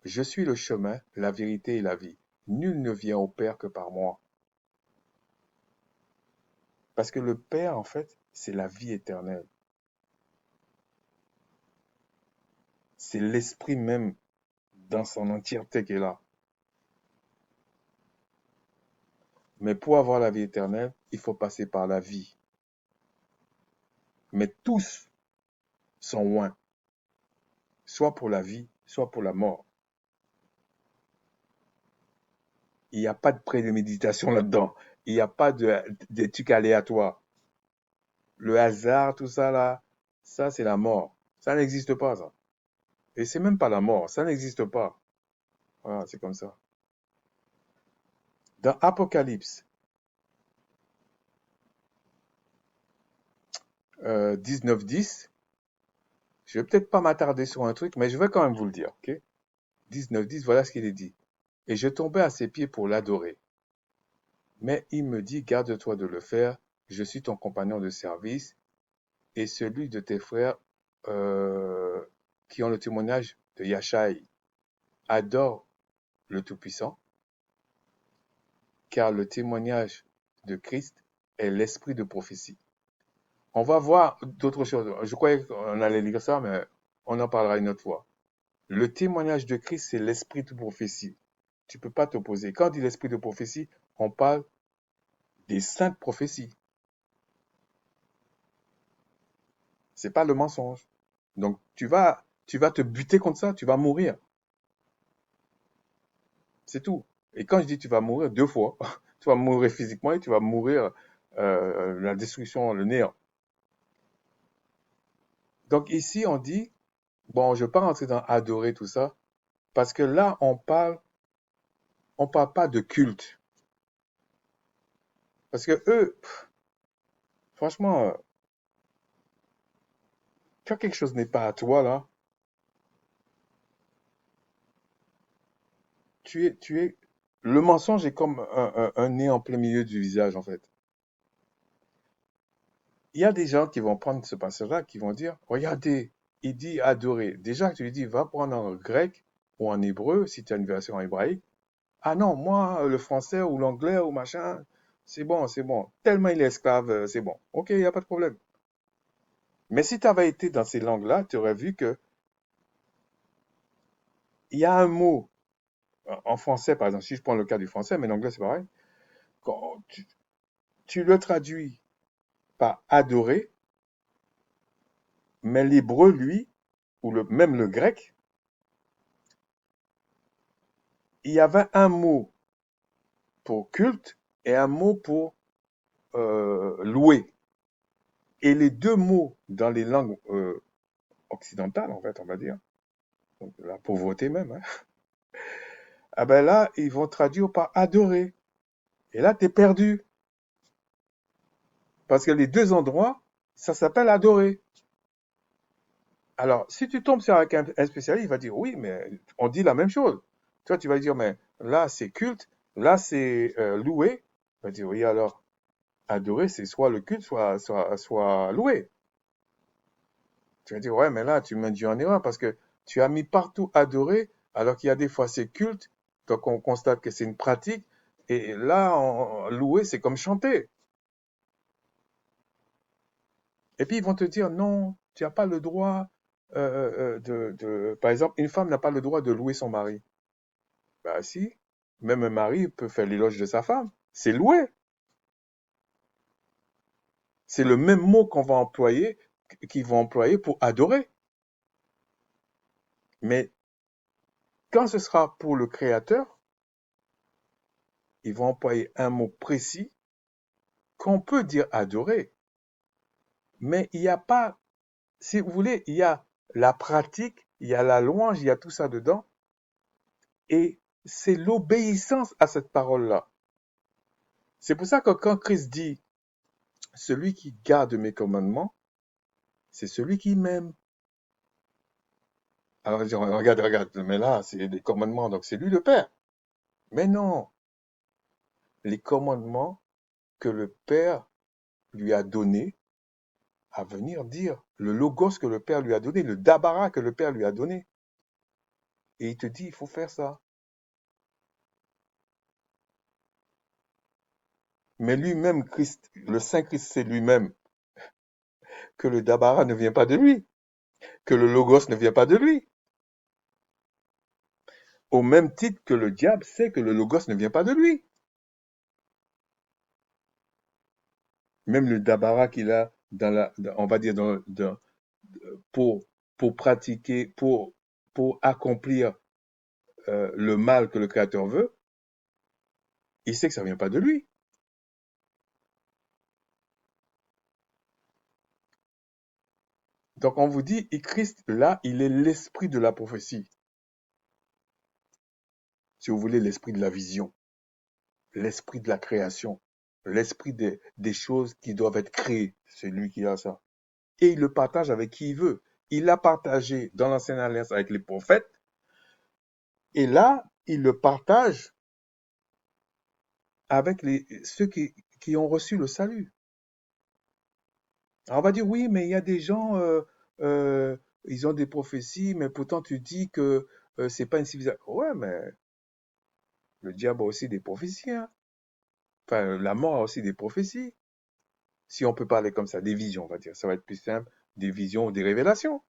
je suis le chemin, la vérité et la vie. Nul ne vient au Père que par moi. Parce que le Père, en fait, c'est la vie éternelle. C'est l'esprit même dans son entièreté qui est là. Mais pour avoir la vie éternelle, il faut passer par la vie. Mais tous sont loin, soit pour la vie, soit pour la mort. Il n'y a pas de préméditation là-dedans. Il n'y a pas de trucs aléatoires. Le hasard, tout ça là, ça c'est la mort. Ça n'existe pas, ça. Et c'est même pas la mort, ça n'existe pas. Voilà, c'est comme ça. Dans Apocalypse 19:10, je vais peut-être pas m'attarder sur un truc, mais je vais quand même vous le dire, ok? 19:10, voilà ce qu'il est dit. Et je tombais à ses pieds pour l'adorer. Mais il me dit, garde-toi de le faire, je suis ton compagnon de service et celui de tes frères euh, qui ont le témoignage de Yashai. Adore le Tout-Puissant, car le témoignage de Christ est l'esprit de prophétie. On va voir d'autres choses. Je croyais qu'on allait lire ça, mais on en parlera une autre fois. Le témoignage de Christ, c'est l'esprit de prophétie. Tu ne peux pas t'opposer. Quand on dit l'esprit de prophétie, on parle des saintes prophéties. C'est pas le mensonge. Donc, tu vas te buter contre ça, tu vas mourir. C'est tout. Et quand je dis tu vas mourir, deux fois, tu vas mourir physiquement et tu vas mourir la destruction, le néant. Donc ici, on dit, bon, je ne vais pas rentrer dans adorer tout ça, parce que là, on parle pas de culte. Parce que eux, franchement, quand quelque chose n'est pas à toi, là, le mensonge est comme un nez en plein milieu du visage, en fait. Il y a des gens qui vont prendre ce passage-là, qui vont dire, regardez, il dit adorer. Déjà, tu lui dis, va prendre en grec ou en hébreu, si tu as une version en hébraïque. Ah non, moi, le français ou l'anglais ou machin, c'est bon, c'est bon. Tellement il est esclave, c'est bon. Ok, il n'y a pas de problème. Mais si tu avais été dans ces langues-là, tu aurais vu que il y a un mot en français, par exemple, si je prends le cas du français, mais en anglais c'est pareil, quand tu le traduis par adorer, mais l'hébreu, lui, ou même le grec, il y avait un mot pour culte et un mot pour louer. Et les deux mots dans les langues occidentales, en fait, on va dire, donc la pauvreté même, hein, ah ben là, ils vont traduire par adorer. Et là, tu es perdu. Parce que les deux endroits, ça s'appelle adorer. Alors, si tu tombes sur un spécialiste, il va dire oui, mais on dit la même chose. Toi, tu vas dire, mais là, c'est culte, là, c'est loué. Il va dire oui, alors, adorer, c'est soit le culte, soit loué. Tu vas dire, ouais, mais là, tu m'induis en erreur parce que tu as mis partout adorer, alors qu'il y a des fois c'est culte, donc on constate que c'est une pratique, et là, louer, c'est comme chanter. Et puis ils vont te dire, non, tu n'as pas le droit Par exemple, une femme n'a pas le droit de louer son mari. Bah si, même un mari peut faire l'éloge de sa femme. C'est louer. C'est le même mot qu'on va employer, qu'ils vont employer pour adorer. Mais quand ce sera pour le Créateur, ils vont employer un mot précis qu'on peut dire adorer. Mais il n'y a pas, si vous voulez, il y a la pratique, il y a la louange, il y a tout ça dedans. Et c'est l'obéissance à cette parole-là. C'est pour ça que quand Christ dit, celui qui garde mes commandements, c'est celui qui m'aime. Alors, regarde, regarde, mais là, c'est des commandements, donc c'est lui le Père. Mais non, les commandements que le Père lui a donnés à venir dire, le logos que le Père lui a donné, le dabara que le Père lui a donné. Et il te dit, il faut faire ça. Mais lui-même, Christ, le Saint Christ, c'est lui-même que le dabara ne vient pas de lui, que le logos ne vient pas de lui. Au même titre que le diable sait que le logos ne vient pas de lui. Même le dabara qu'il a on va dire, pour, pour pratiquer, pour accomplir le mal que le Créateur veut, il sait que ça vient pas de lui. Donc on vous dit, et Christ, là, il est l'esprit de la prophétie. Si vous voulez, l'esprit de la vision, l'esprit de la création, l'esprit des choses qui doivent être créées. C'est lui qui a ça. Et il le partage avec qui il veut. Il l'a partagé dans l'ancienne alliance avec les prophètes. Et là, il le partage avec ceux qui ont reçu le salut. Alors on va dire, oui, mais il y a des gens, ils ont des prophéties, mais pourtant tu dis que c'est pas une civilisation. Ouais, mais le diable a aussi des prophéties, hein. Enfin, la mort a aussi des prophéties. Si on peut parler comme ça, des visions, on va dire. Ça va être plus simple, des visions ou des révélations.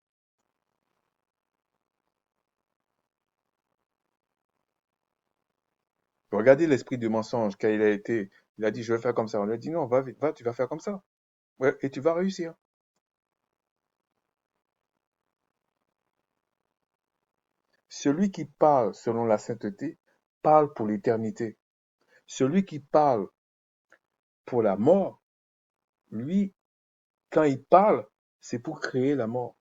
Regardez l'esprit du mensonge, quand il a dit, je vais faire comme ça. On lui a dit, non, va, tu vas faire comme ça. Ouais, et tu vas réussir. Celui qui parle selon la sainteté parle pour l'éternité. Celui qui parle pour la mort, lui, quand il parle, c'est pour créer la mort.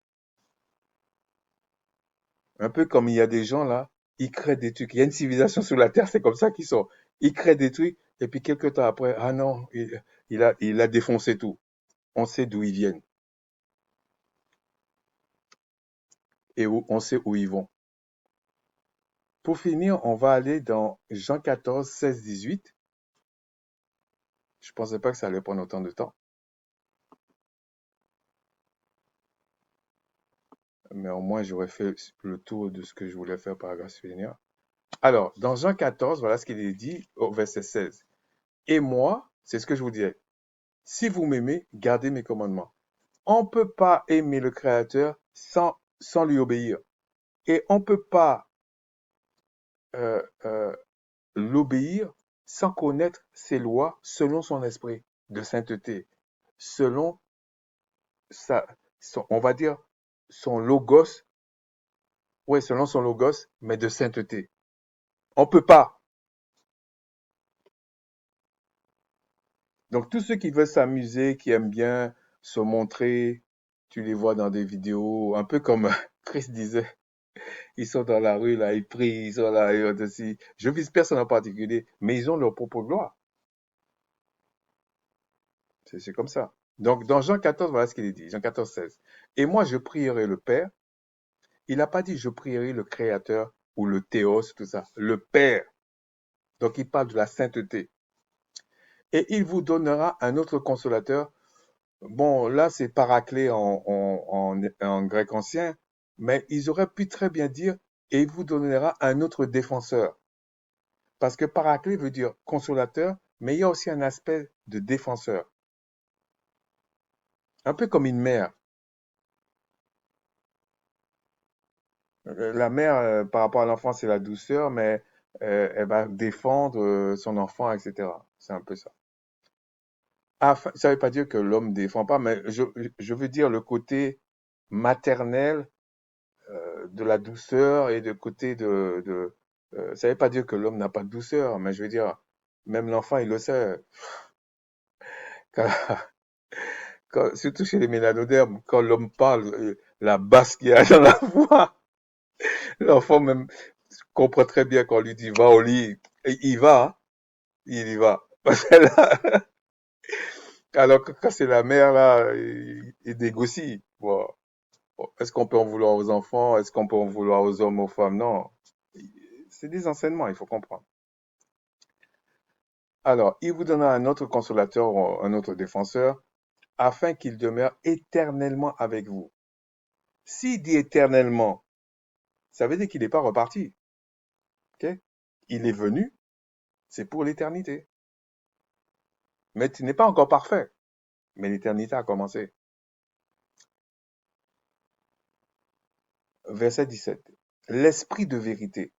Un peu comme il y a des gens là, ils créent des trucs. Il y a une civilisation sur la Terre, c'est comme ça qu'ils sont. Ils créent des trucs, et puis quelques temps après, ah non, il a défoncé tout. On sait d'où ils viennent et on sait où ils vont. Pour finir, on va aller dans Jean 14, 16, 18. Je pensais pas que ça allait prendre autant de temps, mais au moins j'aurais fait le tour de ce que je voulais faire par la grâce du Seigneur. Alors, dans Jean 14, voilà ce qu'il est dit au verset 16. Et moi, c'est ce que je vous disais, si vous m'aimez, gardez mes commandements. On ne peut pas aimer le Créateur sans lui obéir. Et on ne peut pas euh, euh, l'obéir sans connaître ses lois selon son esprit de sainteté, selon on va dire, son logos, ouais, selon son logos, mais de sainteté. On peut pas. Donc, tous ceux qui veulent s'amuser, qui aiment bien se montrer, tu les vois dans des vidéos, un peu comme Chris disait, ils sont dans la rue, là, ils prient, ils sont là, et autres aussi. Je vise personne en particulier, mais ils ont leur propre gloire. C'est comme ça. Donc, dans Jean 14, voilà ce qu'il est dit, Jean 14, 16. Et moi, je prierai le Père. Il n'a pas dit je prierai le Créateur ou le Théos, tout ça. Le Père. Donc, il parle de la sainteté. Et il vous donnera un autre consolateur. Bon, là, c'est paraclet en grec ancien, mais ils auraient pu très bien dire et il vous donnera un autre défenseur. Parce que paraclet veut dire consolateur, mais il y a aussi un aspect de défenseur. Un peu comme une mère. La mère, par rapport à l'enfant, c'est la douceur, mais elle va défendre son enfant, etc. C'est un peu ça. Enfin, ça ne veut pas dire que l'homme ne défend pas, mais je veux dire le côté maternel de la douceur et de côté ça ne veut pas dire que l'homme n'a pas de douceur, mais je veux dire, même l'enfant, il le sait. Quand, surtout chez les mélanodermes, quand l'homme parle, la basse qu'il y a dans la voix, l'enfant même comprend très bien quand on lui dit va au lit, et il va, hein, il y va. Parce que là, alors que quand c'est la mère, là, il négocie. Bon, est-ce qu'on peut en vouloir aux enfants? Est-ce qu'on peut en vouloir aux hommes, aux femmes? Non. C'est des enseignements, il faut comprendre. Alors, il vous donnera un autre consolateur, ou un autre défenseur, afin qu'il demeure éternellement avec vous. S'il dit éternellement, ça veut dire qu'il n'est pas reparti. Ok? Il est venu, c'est pour l'éternité. Mais tu n'es pas encore parfait. Mais l'éternité a commencé. Verset 17. L'esprit de vérité.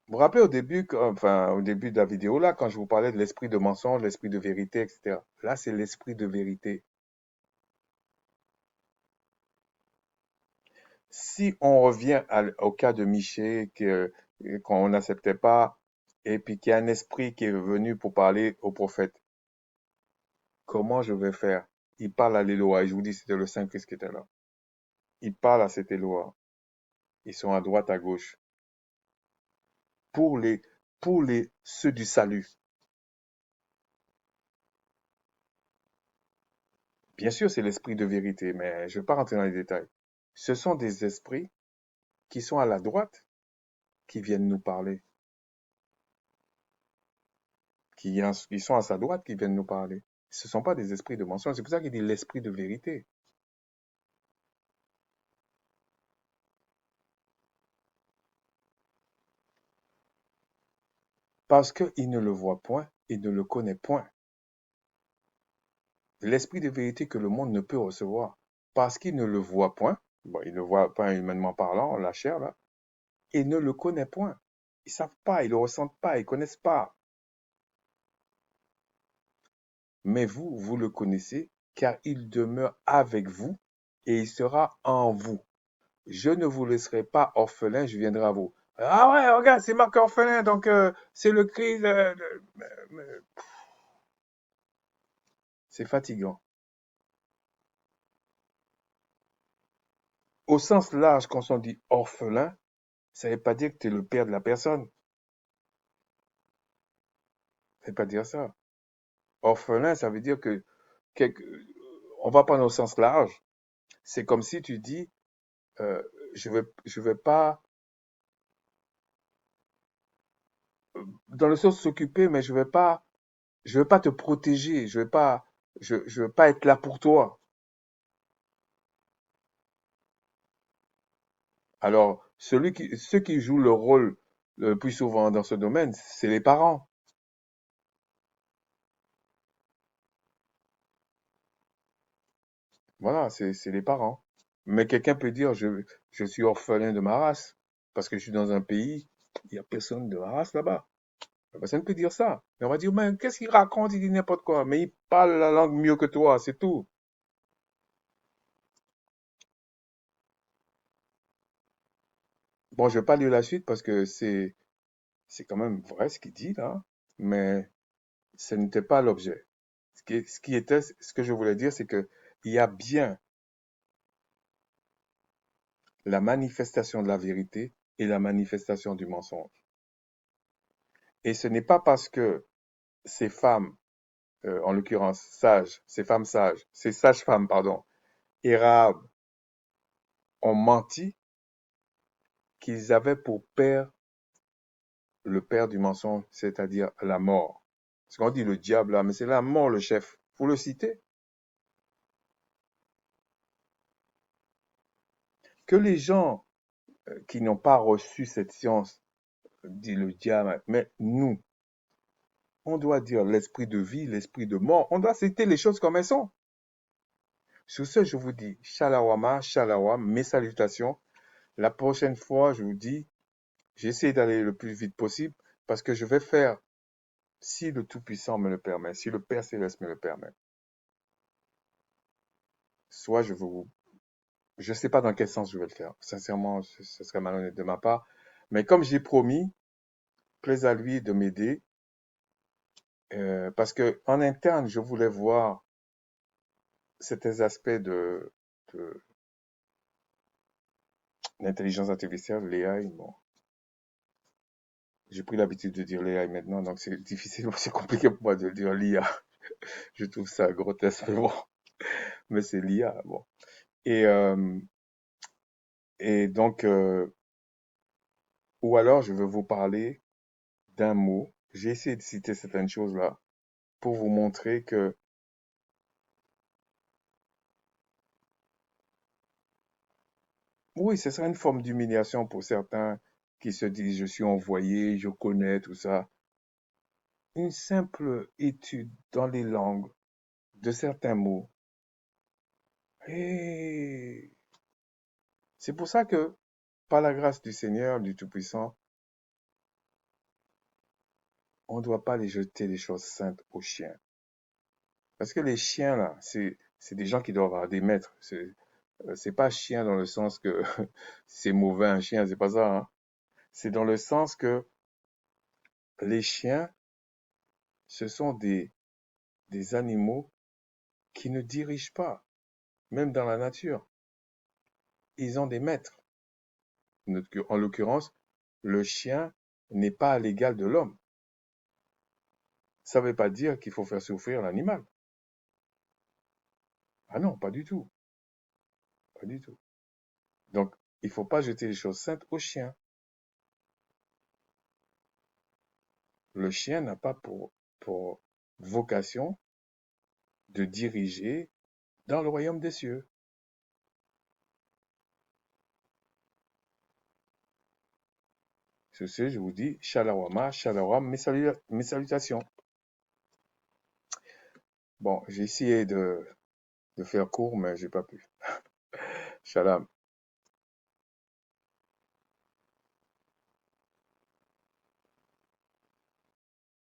Vous vous rappelez au début, enfin, au début de la vidéo, là, quand je vous parlais de l'esprit de mensonge, l'esprit de vérité, etc. Là, c'est l'esprit de vérité. Si on revient au cas de Michée, qu'on n'acceptait pas, et puis qu'il y a un esprit qui est venu pour parler au prophète, comment je vais faire? Il parle à l'Éloa, et je vous dis, c'était le Saint-Christ qui était là. Il parle à cet Éloa. Ils sont à droite, à gauche. Pour les, ceux du salut. Bien sûr, c'est l'esprit de vérité, mais je ne vais pas rentrer dans les détails. Ce sont des esprits qui sont à la droite, qui viennent nous parler. Qui sont à sa droite, qui viennent nous parler. Ce ne sont pas des esprits de mensonge. C'est pour ça qu'il dit l'esprit de vérité. Parce qu'il ne le voit point et ne le connaît point. L'esprit de vérité que le monde ne peut recevoir. Parce qu'il ne le voit point. Bon, il ne le voit pas humainement parlant, la chair, là. Et ne le connaît point. Ils ne savent pas, ils ne le ressentent pas, ils ne connaissent pas. Mais vous, vous le connaissez, car il demeure avec vous et il sera en vous. Je ne vous laisserai pas orphelin, je viendrai à vous. Ah ouais, regarde, c'est marqué orphelin, donc c'est le Christ. C'est fatigant. Au sens large, quand on dit orphelin, ça ne veut pas dire que tu es le père de la personne. Ça ne veut pas dire ça. Orphelin, ça veut dire que, quelque- on va prendre au sens large. C'est comme si tu dis, euh, je vais pas, dans le sens s'occuper, mais je vais pas te protéger, je vais pas être là pour toi. Alors, ceux qui jouent le rôle le plus souvent dans ce domaine, c'est les parents. Voilà, c'est les parents. Mais quelqu'un peut dire, je suis orphelin de ma race, parce que je suis dans un pays, il n'y a personne de ma race là-bas. La personne peut dire ça. Mais on va dire, mais qu'est-ce qu'il raconte? Il dit n'importe quoi. Mais il parle la langue mieux que toi, c'est tout. Bon, je vais pas lire la suite parce que c'est quand même vrai ce qu'il dit là, mais ce n'était pas l'objet. Ce que je voulais dire, c'est que il y a bien la manifestation de la vérité et la manifestation du mensonge. Et ce n'est pas parce que ces femmes, en l'occurrence sages, ces femmes sages, ces sages-femmes, pardon, et Rahab ont menti qu'ils avaient pour père le père du mensonge, c'est-à-dire la mort. Parce qu'on dit le diable là, mais c'est la mort le chef. Faut le citer. Que les gens qui n'ont pas reçu cette science disent le diable, mais nous, on doit dire l'esprit de vie, l'esprit de mort. On doit citer les choses comme elles sont. Sur ce, je vous dis Shalawama, Shalawam, mes salutations. La prochaine fois, je vous dis, j'essaie d'aller le plus vite possible parce que je vais faire, si le Tout-Puissant me le permet, si le Père Céleste me le permet. Soit je sais pas dans quel sens je vais le faire. Sincèrement, ce serait malhonnête de ma part. Mais comme j'ai promis, plaise à lui de m'aider, parce que en interne, je voulais voir certains aspects de l'intelligence artificielle, l'AI. Bon, j'ai pris l'habitude de dire l'AI maintenant, donc c'est difficile, c'est compliqué pour moi de dire l'IA. Je trouve ça grotesque, mais bon, mais c'est l'IA, bon. Et, euh, et donc, ou alors je vais vous parler d'un mot. J'ai essayé de citer certaines choses là pour vous montrer que oui, ce serait une forme d'humiliation pour certains qui se disent je suis envoyé, je connais tout ça. Une simple étude dans les langues de certains mots. Et c'est pour ça que, par la grâce du Seigneur, du Tout-Puissant, on ne doit pas les jeter les choses saintes aux chiens. Parce que les chiens, là, c'est des gens qui doivent avoir des maîtres. C'est pas chien dans le sens que c'est mauvais un chien, c'est pas ça, hein. C'est dans le sens que les chiens, ce sont des animaux qui ne dirigent pas, même dans la nature. Ils ont des maîtres. En l'occurrence, le chien n'est pas à l'égal de l'homme. Ça ne veut pas dire qu'il faut faire souffrir l'animal. Ah non, pas du tout. Pas du tout. Donc, il ne faut pas jeter les choses saintes au chien. Le chien n'a pas pour vocation de diriger dans le royaume des cieux. Sur ce, je vous dis Shalawama, Shalawam, mes salutations. Bon, j'ai essayé de faire court, mais j'ai pas pu. Shalom.